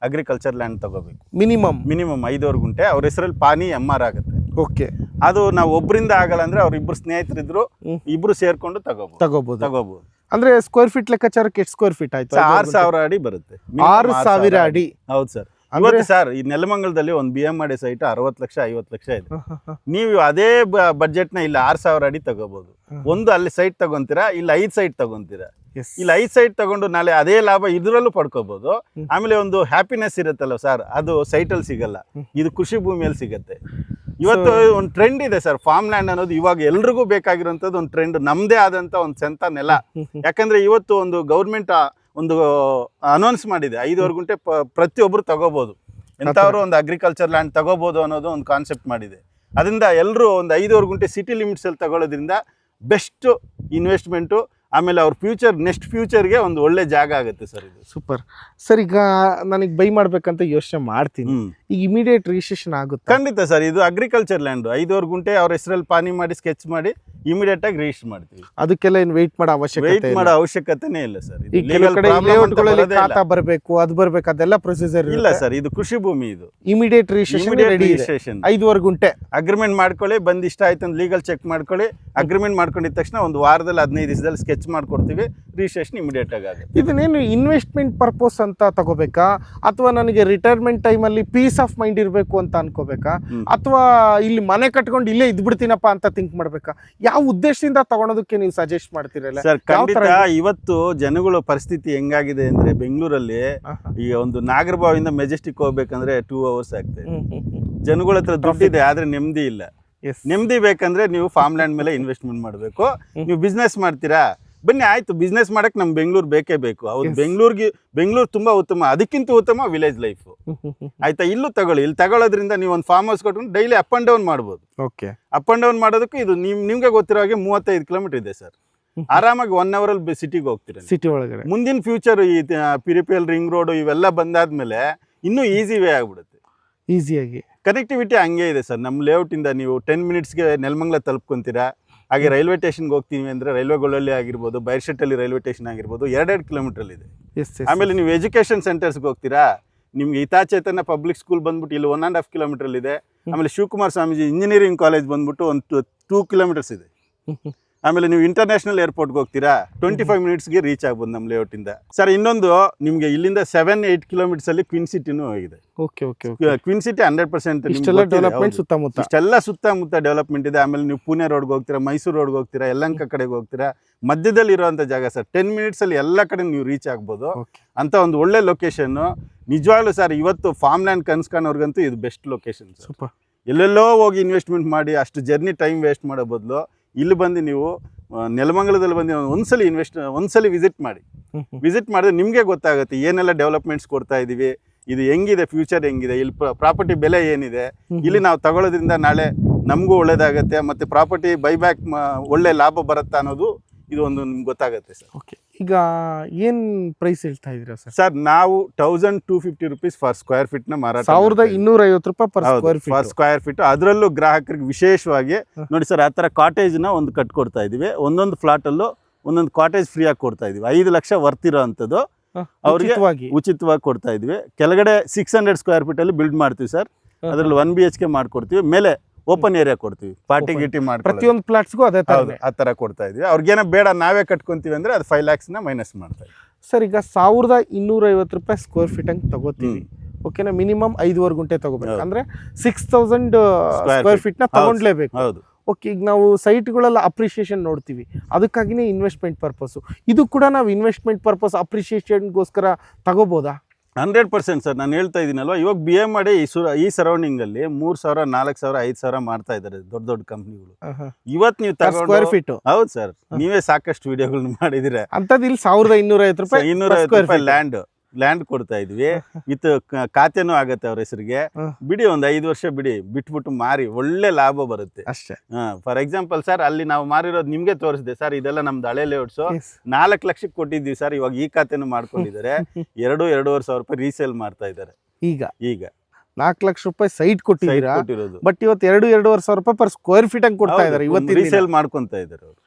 ಅಗ್ರಿಕಲ್ಚರ್ ಲ್ಯಾಂಡ್ ತಗೋಬೇಕು. ಮಿನಿಮಮ್ 5.5 ಗುಂಟೆ ಅವ್ರ ಹೆಸರಲ್ಲಿ ಪಾನಿ MR ಆಗುತ್ತೆ. ಓಕೆ, ಅದು ನಾವು ಒಬ್ಬರಿಂದ ಆಗಲ್ಲ ಅಂದರೆ ಅವ್ರಿಬ್ರು ಸ್ನೇಹಿತರಿದ್ರು, ಇಬ್ರು ಸೇರ್ಕೊಂಡು ತಗೋಬಹುದು. ಅಂದ್ರೆ ಸ್ಕ್ವೇರ್ ಫೀಟ್ ಲೆಕ್ಕಾಚಾರಕ್ಕೆ ಎಷ್ಟು ಸ್ಕ್ವೇರ್ ಫೀಟ್ ಆಯ್ತು? 6,000 ಅಡಿ ಬರುತ್ತೆ. 6,000 ಅಡಿ. ಹೌದು ಸರ್. ಇವತ್ತು ಸರ್, ಈ ನೆಲಮಂಗಲದಲ್ಲಿ ಒಂದು BMRD ಸೈಟ್ 60 ಲಕ್ಷ 50 ಲಕ್ಷ ಇದೆ. ನೀವು ಅದೇ ಬಡ್ಜೆಟ್ನ ಇಲ್ಲ 6,000 ಅಡಿ ತಗೋಬಹುದು. ಒಂದು ಅಲ್ಲಿ ಸೈಟ್ ತಗೊಂತೀರಾ, ಇಲ್ಲ 5 ಸೈಟ್ ತಗೊಂತೀರಾ. ಇಲ್ಲ 5 ಸೈಟ್ ತಗೊಂಡು ನಾಳೆ ಅದೇ ಲಾಭ ಇದ್ರಲ್ಲೂ ಪಡ್ಕೋಬಹುದು. ಆಮೇಲೆ ಒಂದು ಹ್ಯಾಪಿನೆಸ್ ಇರುತ್ತಲ್ಲ ಸರ್, ಅದು ಸೈಟಲ್ಲಿ ಸಿಗಲ್ಲ, ಇದು ಕೃಷಿ ಭೂಮಿಯಲ್ಲಿ ಸಿಗತ್ತೆ. ಇವತ್ತು ಒಂದು ಟ್ರೆಂಡ್ ಇದೆ ಸರ್, ಫಾರ್ಮ್ ಲ್ಯಾಂಡ್ ಅನ್ನೋದು ಇವಾಗ ಎಲ್ರಿಗೂ ಬೇಕಾಗಿರುವಂತದ್ದು ಒಂದು ಟ್ರೆಂಡ್. ನಮ್ದೇ ಆದಂತ ಒಂದು ಸ್ವಂತ ನೆಲ. ಯಾಕಂದ್ರೆ ಇವತ್ತು ಒಂದು ಗೌರ್ಮೆಂಟ್ ಒಂದು ಅನೌನ್ಸ್ ಮಾಡಿದೆ, 5.5 ಗುಂಟೆ ಪ್ರತಿಯೊಬ್ಬರು ತಗೋಬಹುದು, ಎಂಥವ್ರು ಒಂದು ಅಗ್ರಿಕಲ್ಚರ್ ಲ್ಯಾಂಡ್ ತಗೋಬಹುದು ಅನ್ನೋದು ಒಂದು ಕಾನ್ಸೆಪ್ಟ್ ಮಾಡಿದೆ. ಅದರಿಂದ ಎಲ್ಲರೂ ಒಂದು 5.5 ಗುಂಟೆ ಸಿಟಿ ಲಿಮಿಟ್ಸ್ ಅಲ್ಲಿ ತಗೊಳ್ಳೋದ್ರಿಂದ ಬೆಸ್ಟ್ ಇನ್ವೆಸ್ಟ್ಮೆಂಟು. ಆಮೇಲೆ ಅವ್ರ ನೆಕ್ಸ್ಟ್ ಫ್ಯೂಚರ್ಗೆ ಒಂದು ಒಳ್ಳೆ ಜಾಗ ಆಗುತ್ತೆ ಸರ್. ಇದು ಸೂಪರ್ ಸರ್. ಈಗ ನನಗೆ ಬೈ ಮಾಡ್ಬೇಕಂತ ಯೋಚನೆ ಮಾಡ್ತೀನಿ, ಈಗ ಇಮಿಡಿಯೇಟ್ ರಿಜಿಸ್ಟ್ರೇಷನ್ ಆಗುತ್ತೆ? ಖಂಡಿತ ಸರ್. ಇದು ಅಗ್ರಿಕಲ್ಚರ್ ಲ್ಯಾಂಡ್ 5.5 ಗುಂಟೆ ಅವ್ರ ಹೆಸರಲ್ಲಿ ಪಾನಿ ಮಾಡಿ ಸ್ಕೆಚ್ ಮಾಡಿ ಇಮಿಡಿಯೇಟ್ ಆಗಿ ರಿಜಿಸ್ಟರ್ ಮಾಡ್ತೀವಿ. ಅದಕ್ಕೆಲ್ಲ ಏನು ವೆಯ್ಟ್ ಮಾಡೋ ಅವಶ್ಯಕತೆನೇ ಇಲ್ಲ ಸರ್. ಖಾತಾ ಬರಬೇಕು, ಅದು ಬರಬೇಕು, ಅದೆಲ್ಲ ಪ್ರೊಸೀಜರ್ ಇಲ್ಲ ಸರ್. ಇದು ಕೃಷಿ ಭೂಮಿ, ಇದು ಇಮಿಡಿಯೇಟ್ ರಿಜಿಸ್ಟ್ರೇಷನ್. 5.5 ಗುಂಟೆ ಅಗ್ರಿಮೆಂಟ್ ಮಾಡ್ಕೊಳ್ಳಿ, ಬಂದ್ ಇಷ್ಟ ಆಯ್ತು ಅಂತ ಲೀಗಲ್ ಚೆಕ್ ಮಾಡ್ಕೊಳ್ಳಿ. ಅಗ್ರಿಮೆಂಟ್ ಮಾಡ್ಕೊಂಡಿದ ತಕ್ಷಣ ಒಂದು ವಾರದಲ್ಲಿ 15 ದಿವಸದಲ್ಲಿ ಸ್ಕೆಚ್ ಸ್ವಿಚ್ ಮಾಡ್ಕೊಡ್ತೀವಿ, ರಿಜಿಸ್ಟ್ರೇಷನ್ ಇಮಿಡಿಯೇಟ್ ಆಗಿ ಆಗುತ್ತೆ. ಇದನ್ನೇನು ಇನ್ವೆಸ್ಟ್ಮೆಂಟ್ ಪರ್ಪಸ್ ಅಂತ ತಗೋಬೇಕಾ, ಅಥವಾ ನನಗೆ ರಿಟೈರ್ಮೆಂಟ್ ಟೈಮಲ್ಲಿ ಪೀಸ್ ಆಫ್ ಮೈಂಡ್ ಇರಬೇಕು ಅಂತ ಅನ್ಕೋಬೇಕಾ, ಅಥವಾ ಇಲ್ಲಿ ಮನೆ ಕಟ್ಕೊಂಡು ಇಲ್ಲೇ ಇದ್ಬಿಡ್ತೀನಪ್ಪ ಅಂತ ಥಿಂಕ್ ಮಾಡ್ಬೇಕಾ? ಯಾವ ಉದ್ದೇಶದಿಂದ ತಗೊಳೋದಕ್ಕೆ ನೀವು ಸಜೆಸ್ಟ್ ಮಾಡ್ತೀರಲ್ಲ ಸರ್? ಖಂಡಿತ ಇವತ್ತು ಜನಗಳ ಪರಿಸ್ಥಿತಿ ಹೆಂಗಾಗಿದೆ ಅಂದ್ರೆ, ಬೆಂಗಳೂರಲ್ಲಿ ಈಗ ಒಂದು ನಾಗರಬಾವಿಂದ ಮೆಜೆಸ್ಟಿಕ್ ಹೋಗ್ಬೇಕಂದ್ರೆ 2 hours ಆಗ್ತದೆ. ಜನಗಳ ಹತ್ರ ದುಡ್ಡಿದೆ ಆದ್ರೆ ನೆಮ್ಮದಿ ಇಲ್ಲ. ನೆಮ್ಮದಿ ಬೇಕಂದ್ರೆ ನೀವು ಫಾರ್ಮ್ ಲ್ಯಾಂಡ್ ಮೇಲೆ ಇನ್ವೆಸ್ಟ್ಮೆಂಟ್ ಮಾಡಬೇಕು. ನೀವು ಬಿಸ್ನೆಸ್ ಮಾಡ್ತೀರಾ, ಬನ್ನಿ ಆಯ್ತು, ಬಿಸ್ನೆಸ್ ಮಾಡಕ್ ನಮ್ ಬೆಂಗಳೂರು ಬೇಕೇ ಬೇಕು. ಹೌದು, ಬೆಂಗಳೂರು ತುಂಬಾ ಉತ್ತಮ, ಅದಕ್ಕಿಂತ ಉತ್ತಮ ವಿಲೇಜ್ ಲೈಫ್ ಆಯ್ತಾ. ಇಲ್ಲೂ ತಗೊಳ್ಳಿ, ಇಲ್ಲಿ ತಗೊಳ್ಳೋದ್ರಿಂದ ನೀವು ಒಂದು ಫಾರ್ಮ್ ಹೌಸ್ ಕೊಟ್ಕೊಂಡು ಡೈಲಿ ಅಪ್ ಅಂಡ್ ಡೌನ್ ಮಾಡ್ಬೋದು. ಅಪ್ ಅಂಡ್ ಡೌನ್ ಮಾಡೋದಕ್ಕೂ ಇದು ನಿಮ್ಗೆ ಗೊತ್ತಿರೋ ಹಾಗೆ 35 ಕಿಲೋಮೀಟರ್ ಇದೆ ಸರ್. ಆರಾಮಾಗಿ 1 hour ಅಲ್ಲಿ ಸಿಟಿಗೆ ಹೋಗ್ತೀರಾ. ಸಿಟಿ ಒಳಗಡೆ ಮುಂದಿನ ಫ್ಯೂಚರ್ ಈ ಪಿರಿಪಿಯಲ್ ರಿಂಗ್ ರೋಡ್ ಇವೆಲ್ಲ ಬಂದಾದ್ಮೇಲೆ ಇನ್ನೂ ಈಸಿ ವೇ ಆಗ್ಬಿಡುತ್ತೆ. ಈಸಿಯಾಗಿ ಕನೆಕ್ಟಿವಿಟಿ ಹಂಗೆ ಇದೆ ಸರ್. ನಮ್ಮ ಲೇಔಟ್ ಇಂದ ನೀವು 10 minutesಗೆ ನೆಲಮಂಗಲ ತಲುಪ್ಕೊಂತೀರಾ. ಹಾಗೆ ರೈಲ್ವೆ ಸ್ಟೇಷನ್ಗೆ ಹೋಗ್ತೀವಿ ಅಂದ್ರೆ ರೈಲ್ವೆಗಳಲ್ಲಿ ಆಗಿರ್ಬೋದು, ಬೈರ್ಶೆಟ್ಟಲ್ಲಿ ರೈಲ್ವೆ ಸ್ಟೇಷನ್ ಆಗಿರ್ಬೋದು, 2 ಕಿಲೋಮೀಟರ್ ಇದೆ. ಆಮೇಲೆ ನೀವು ಎಜುಕೇಶನ್ ಸೆಂಟರ್ಸ್ಗೆ ಹೋಗ್ತೀರಾ, ನಿಮ್ಗೆ ಹಿತಾಚೇತನ ಪಬ್ಲಿಕ್ ಸ್ಕೂಲ್ ಬಂದ್ಬಿಟ್ಟು ಇಲ್ಲಿ 1.5 kilometers ಇದೆ. ಆಮೇಲೆ ಶಿವಕುಮಾರ ಸ್ವಾಮೀಜಿ ಇಂಜಿನಿಯರಿಂಗ್ ಕಾಲೇಜ್ ಬಂದ್ಬಿಟ್ಟು ಒಂದು 2 kilometers ಇದೆ. ಆಮೇಲೆ ನೀವು ಇಂಟರ್ನ್ಯಾಷನಲ್ ಏರ್ಪೋರ್ಟ್ಗೆ ಹೋಗ್ತೀರಾ, 25 minutesಗೆ ರೀಚ್ ಆಗ್ಬೋದು ನಮ್ಮ ಲೇಔಟ್ ಇಂದ. ಸರ್ ಇನ್ನೊಂದು ನಿಮ್ಗೆ ಇಲ್ಲಿಂದ 7-8 kilometers ಅಲ್ಲಿ ಕ್ವೀನ್ ಸಿಟಿನೂ ಆಗಿದೆ. ಕ್ವೀನ್ ಸಿಟಿ 100% ಇಷ್ಟೆಲ್ಲ ಸುತ್ತಮುತ್ತ ಡೆವಲಪ್ಮೆಂಟ್ ಇದೆ. ಆಮೇಲೆ ನೀವು ಪುಣೆ ರೋಡ್ಗೆ ಹೋಗ್ತೀರಾ, ಮೈಸೂರು ರೋಡ್ಗೆ ಹೋಗ್ತೀರಾ, ಯಲಹಂಕ ಕಡೆಗೆ ಹೋಗ್ತೀರಾ, ಮಧ್ಯದಲ್ಲಿ ಇರುವಂತ ಜಾಗ ಸರ್. 10 minutes ಅಲ್ಲಿ ಎಲ್ಲ ಕಡೆ ನೀವು ರೀಚ್ ಆಗ್ಬೋದು ಅಂತ ಒಂದು ಒಳ್ಳೆ ಲೊಕೇಶನ್. ನಿಜವಾಗ್ಲೂ ಸರ್ ಇವತ್ತು ಫಾರ್ಮ್ ಲ್ಯಾಂಡ್ ಕನ್ಸ್ಕಾಣೋರ್ಗಂತೂ ಇದು ಬೆಸ್ಟ್ ಲೊಕೇಶನ್. ಎಲ್ಲೆಲ್ಲೋ ಹೋಗಿ ಇನ್ವೆಸ್ಟ್ಮೆಂಟ್ ಮಾಡಿ ಅಷ್ಟು ಜರ್ನಿ ಟೈಮ್ ವೇಸ್ಟ್ ಮಾಡೋ ಬದಲು ಇಲ್ಲಿ ಬಂದು ನೀವು ನೆಲಮಂಗಲದಲ್ಲಿ ಬಂದು ಒಂದ್ಸಲಿ ವಿಸಿಟ್ ಮಾಡಿದ್ರೆ ನಿಮಗೆ ಗೊತ್ತಾಗುತ್ತೆ ಏನೆಲ್ಲ ಡೆವಲಪ್ಮೆಂಟ್ಸ್ ಕೊಡ್ತಾ ಇದೀವಿ, ಇದು ಹೆಂಗಿದೆ, ಫ್ಯೂಚರ್ ಹೆಂಗಿದೆ, ಇಲ್ಲಿ ಪ್ರಾಪರ್ಟಿ ಬೆಲೆ ಏನಿದೆ, ಇಲ್ಲಿ ನಾವು ತಗೊಳ್ಳೋದ್ರಿಂದ ನಾಳೆ ನಮಗೂ ಒಳ್ಳೇದಾಗತ್ತೆ, ಮತ್ತೆ ಪ್ರಾಪರ್ಟಿ ಬೈಬ್ಯಾಕ್ ಒಳ್ಳೆ ಲಾಭ ಬರುತ್ತಾ ಅನ್ನೋದು ಇದು ಒಂದು ನಿಮ್ಗೆ ಗೊತ್ತಾಗುತ್ತೆ ಸರ್. ಈಗ ಏನು ಪ್ರೈಸ್ ಹೇಳ್ತಾ ಇದ್ದೀರಾ ಸರ್? ಸರ್ ನಾವು 1250 rupees ಫಾರ್ ಸ್ಕ್ವೇರ್ ಫೀಟ್ ನ ಮಾರಾಟ, 1250 ರೂಪಾಯಿ ಪರ್ ಸ್ಕ್ವೇರ್ ಫೀಟ್. ಅದರಲ್ಲೂ ಗ್ರಾಹಕರಿಗೆ ವಿಶೇಷವಾಗಿ ನೋಡಿ ಸರ್, ಆ ಥರ ಕಾಟೇಜ್ ನ ಒಂದು ಕಟ್ಕೊಡ್ತಾ ಇದೀವಿ. ಒಂದೊಂದು ಫ್ಲಾಟ್ ಅಲ್ಲೂ ಒಂದೊಂದು ಕಾಟೇಜ್ ಫ್ರೀ ಆಗಿ ಕೊಡ್ತಾ ಇದೀವಿ. 5 ಲಕ್ಷ ವರ್ತ್ ಇರೋ ಅಂಥದ್ದು ಅವ್ರಿಗೆ ಉಚಿತವಾಗಿ ಕೊಡ್ತಾ ಇದೀವಿ. ಕೆಳಗಡೆ 600 square feet ಅಲ್ಲಿ ಬಿಲ್ಡ್ ಮಾಡ್ತೀವಿ ಸರ್. ಅದರಲ್ಲಿ 1 BHK ಮಾಡ್ಕೊಡ್ತೀವಿ. ಮೇಲೆ ಓಪನ್ ಏರಿಯಾ ಕೊಡ್ತೀವಿ, ಪಾರ್ಟಿ ಗಿಟಿ ಮಾಡಿ ಪ್ರತಿಯೊಂದು ಪ್ಲಾಟ್ಸ್ಗೂ ಅದೇ ಆ ಥರ ಕೊಡ್ತಾ ಇದೀವಿ. ಅವ್ರಿಗೇನೋ ಬೇಡ ನಾವೇ ಕಟ್ಕೊಂತೀವಿ ಅಂದ್ರೆ ಅದು 5 lakhs ಮೈನಸ್ ಮಾಡ್ತಾ ಇದೀವಿ ಸರ್. ಈಗ 1250 ರೂಪಾಯಿ ಸ್ಕ್ವೇರ್ ಫೀಟ್ ಹಂಗೆ ತಗೋತೀವಿ, ಓಕೆನಾ? ಮಿನಿಮಮ್ 5 ಗುಂಟೆ ತಗೋಬೇಕು ಅಂದ್ರೆ 6000 ಸ್ಕ್ವೇರ್ ಫೀಟ್ ನ ತಗೊಂಡ್ಲೇಬೇಕು. ಹೌದು. ಓಕೆ, ಈಗ ನಾವು ಸೈಟ್ಗಳೆಲ್ಲ ಅಪ್ರಿಷಿಯೇಷನ್ ನೋಡ್ತೀವಿ, ಅದಕ್ಕಾಗಿನೇ ಇನ್ವೆಸ್ಟ್ಮೆಂಟ್ ಪರ್ಪಸ್. ಇದು ಕೂಡ ನಾವು ಇನ್ವೆಸ್ಟ್ಮೆಂಟ್ ಪರ್ಪಸ್ ಅಪ್ರಿಷಿಯೇಷನ್ಗೋಸ್ಕರ ತಗೋಬೋದಾ? 100% ಸರ್. ನಾನು ಹೇಳ್ತಾ ಇದ್ದೀನಲ್ವಾ, ಇವಾಗ BA ಮಾಡಿ ಈ ಸರೌಂಡಿಂಗ್ ಅಲ್ಲಿ 3000, 4000, 5000 ಮಾಡ್ತಾ ಇದ್ದಾರೆ ದೊಡ್ಡ ಕಂಪ್ನಿಗಳು. ಇವತ್ತು ನೀವು ಸ್ಕ್ವೇರ್ ಫೀಟ್. ಹೌದು ಸರ್, ನೀವೇ ಸಾಕಷ್ಟು ವಿಡಿಯೋಗಳನ್ನ ಮಾಡಿದಿರ. ಅಂತದ್ದು ಇಲ್ಲಿ 1250 ರೂಪಾಯಿ 250 ರೂಪಾಯಿ ಲ್ಯಾಂಡ್ ಕೊಡ್ತಾ ಇದ್ವಿ. ವಿತ್ ಖಾತೆನೂ ಆಗತ್ತೆ ಅವ್ರ ಹೆಸರಿಗೆ. ಬಿಡಿ ಒಂದು 5 ವರ್ಷ ಬಿಟ್ಬಿಟ್ಟು ಮಾರಿ, ಒಳ್ಳೆ ಲಾಭ ಬರುತ್ತೆ ಅಷ್ಟೇ. ಫಾರ್ ಎಕ್ಸಾಂಪಲ್ ಸರ್, ಅಲ್ಲಿ ನಾವು ಮಾರಿರೋದು ನಿಮ್ಗೆ ತೋರಿಸಿದೆ ಸರ್. ಇದೆಲ್ಲ ನಮ್ದು ಹಳೆ ಲೇಔಟ್ಸ್. 4 ಲಕ್ಷಕ್ಕೆ ಕೊಟ್ಟಿದ್ವಿ ಸರ್. ಇವಾಗ ಈ ಖಾತೆನೂ ಮಾಡ್ಕೊಂಡಿದ್ದಾರೆ. 2-2.5 ಸಾವಿರ ರೂಪಾಯಿ ರೀಸೇಲ್ ಮಾಡ್ತಾ ಇದ್ದಾರೆ. ಈಗ 4 ಲಕ್ಷ ರೂಪಾಯಿ ಸೈಟ್ ಕೊಟ್ಟಿರೋದು, ಬಟ್ ಇವತ್ತು 2-2.5 ಸಾವಿರ ರೂಪಾಯಿ ಪರ್ ಸ್ಕ್ವೇರ್ ಫೀಟ್ ಹಂಗೆ ಕೊಡ್ತಾ ಇದ್ದಾರೆ. ಇವತ್ತು ರೀಸೇಲ್ ಮಾಡ್ಕೊಂತ ಇದ್ದಾರೆ ಅವರು.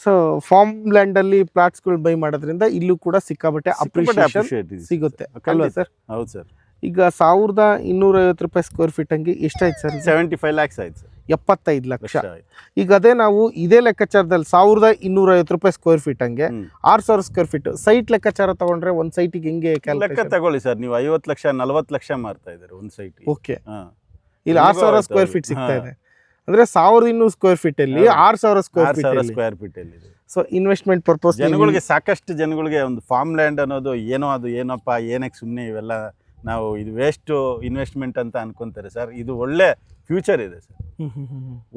ಸೊ ಫಾರ್ಮ್ ಲ್ಯಾಂಡ್ ಅಲ್ಲಿ ಪ್ಲಾಟ್ಸ್ಗಳು ಬೈ ಮಾಡೋದ್ರಿಂದ ಇಲ್ಲೂ ಕೂಡ ಸಿಕ್ಕಾಬಟ್ಟೆ ಅಪ್ರಿಷಿಯೇಷನ್ ಸಿಗುತ್ತೆ ಅಲ್ವಾ ಸರ್? ಹೌದು ಸರ್. ಈಗ 1250 ರೂಪಾಯಿ ಸ್ಕ್ವೇರ್ ಫೀಟ್ ಹಂಗೆ ಎಷ್ಟಾಯ್ತು ಸರ್? 75 lakhs ಆಯ್ತು ಸರ್. 75 ಲಕ್ಷ. ಈಗ ಅದೇ ನಾವು ಇದೇ ಲೆಕ್ಕಾಚಾರದಲ್ಲಿ 1250 ರೂಪಾಯಿ ಸ್ಕ್ವೇರ್ ಫೀಟ್ ಹಂಗೆ 6000 ಸ್ಕ್ವೇರ್ ಫೀಟ್ ಸೈಟ್ ಲೆಕ್ಕಾಚಾರ ತಗೊಂಡ್ರೆ ಒಂದ್ ಸೈಟಿಗೆ ಹೆಂಗೆ ಲೆಕ್ಕ ತಗೊಳ್ಳಿ ಸರ್? ನೀವು 50 ಲಕ್ಷ 40 ಲಕ್ಷ ಮಾರ್ತಾ ಇದ್ದಾರೆ ಒಂದ್ ಸೈಟ್. ಓಕೆ, ಇಲ್ಲಿ 6000 ಸ್ಕ್ವೇರ್ ಫೀಟ್ ಸಿಗ್ತಾ ಇದೆ ಅಂದ್ರೆ 1200 ಸ್ಕ್ವೇರ್ ಫೀಟ್ ಅಲ್ಲಿ 6000 ಸ್ಕ್ವೇರ್ ಫೀಟ್ ಅಲ್ಲಿ. ಸೊ ಇನ್ವೆಸ್ಟ್ಮೆಂಟ್ ಪರ್ಪಸ್ ಜನಗಳಿಗೆ, ಸಾಕಷ್ಟು ಜನಗಳಿಗೆ ಒಂದು ಫಾರ್ಮ್ ಲ್ಯಾಂಡ್ ಅನ್ನೋದು ಏನಪ್ಪ, ಏನಕ್ಕೆ ಸುಮ್ಮನೆ ಇವೆಲ್ಲ ನಾವು ಇದು ವೇಸ್ಟ್ ಇನ್ವೆಸ್ಟ್ಮೆಂಟ್ ಅಂತ ಅನ್ಕೊಂತಾರೆ ಸರ್. ಇದು ಒಳ್ಳೆ ಫ್ಯೂಚರ್ ಇದೆ ಸರ್.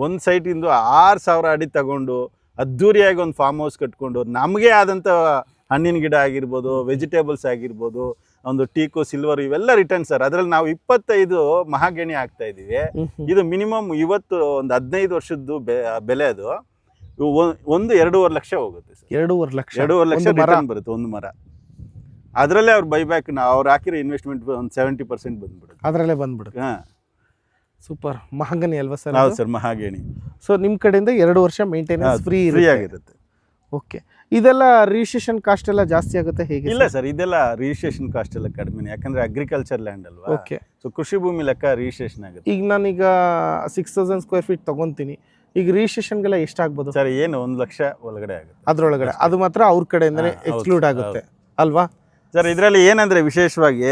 ಒಂದು ಸೈಟಿಂದು 6000 ಅಡಿ ತಗೊಂಡು ಅದ್ದೂರಿಯಾಗಿ ಒಂದು ಫಾರ್ಮ್ ಹೌಸ್ ಕಟ್ಕೊಂಡು ನಮಗೆ ಆದಂಥ ಹಣ್ಣಿನ ಗಿಡ ಆಗಿರ್ಬೋದು, ವೆಜಿಟೇಬಲ್ಸ್ ಆಗಿರ್ಬೋದು, ಒಂದು ಟೀಕು, ಸಿಲ್ವರ್ ಇವೆಲ್ಲ ರಿಟರ್ನ್ ಸರ್. ಅದ್ರಲ್ಲಿ ನಾವು 25 ಮಹಾಗಣಿ ಆಗ್ತಾ ಇದೀವಿ. ಇದು ಮಿನಿಮಮ್ ಇವತ್ತು ಒಂದು 15 ವರ್ಷದ್ದು ಬೆಲೆ. ಅದು 1-2.5 ಲಕ್ಷ ಹೋಗುತ್ತೆ ಸರ್. 2.5 ಲಕ್ಷ ರಿಟರ್ನ್ ಬರುತ್ತೆ ಒಂದು ಮರ. ಅದರಲ್ಲೇ ಅವ್ರು ಬೈಬ್ಯಾಕ್ ಅವ್ರು ಹಾಕಿರೋ ಇನ್ವೆಸ್ಟ್ಮೆಂಟ್ ಒಂದು 70% ಬಂದ್ಬಿಡುತ್ತೆ. ಅದರಲ್ಲೇ ಬಂದ್ಬಿಡುತ್ತೆ. ಸೂಪರ್. ಮಹಾಗಣಿ ಅಲ್ವಾ ಸರ್? ಹೌದು ಸರ್, ಮಹಾಗಣಿ. ಸೊ ನಿಮ್ಮ ಕಡೆಯಿಂದ 2 ವರ್ಷ ಮೇಂಟೆನೆನ್ಸ್ ಫ್ರೀ ಆಗಿರುತ್ತೆ. ಓಕೆ, ಇದೆಲ್ಲ ರಿಜಿಸ್ಟ್ರೇಷನ್ ಕಾಸ್ಟ್ ಎಲ್ಲ ಜಾಸ್ತಿ ಆಗುತ್ತೆ ಹೇಗೆ? ಇಲ್ಲ ಸರ್, ಇದೆಲ್ಲ ರಿಜಿಸ್ಟ್ರೇಷನ್ ಕಾಸ್ಟ್ ಎಲ್ಲ ಕಡಿಮೆ, ಯಾಕಂದ್ರೆ ಅಗ್ರಿಕಲ್ಚರ್ ಲ್ಯಾಂಡ್ ಅಲ್ವಾ. ಓಕೆ, ಸೊ ಕೃಷಿ ಭೂಮಿ ಲೆಕ್ಕ ರಿಜಿಸ್ಟ್ರೇಷನ್ ಆಗುತ್ತೆ. ಈಗ ನಾನೀಗ 6000 ಸ್ಕ್ವೇರ್ ಫೀಟ್ ತಗೊಂತೀನಿ, ಈಗ ರಿಜಿಸ್ಟ್ರೇಷನ್ಗೆಲ್ಲ ಎಷ್ಟಾಗ್ಬೋದು ಸರ್ ಏನು 1 ಲಕ್ಷ ಒಳಗಡೆ ಆಗುತ್ತೆ ಅದ್ರೊಳಗಡೆ? ಅದು ಮಾತ್ರ ಅವ್ರ ಕಡೆಯಿಂದನೇ ಎಕ್ಸ್ಕ್ಲೂಡ್ ಆಗುತ್ತೆ ಅಲ್ವಾ ಸರ್? ಇದರಲ್ಲಿ ಏನಂದ್ರೆ ವಿಶೇಷವಾಗಿ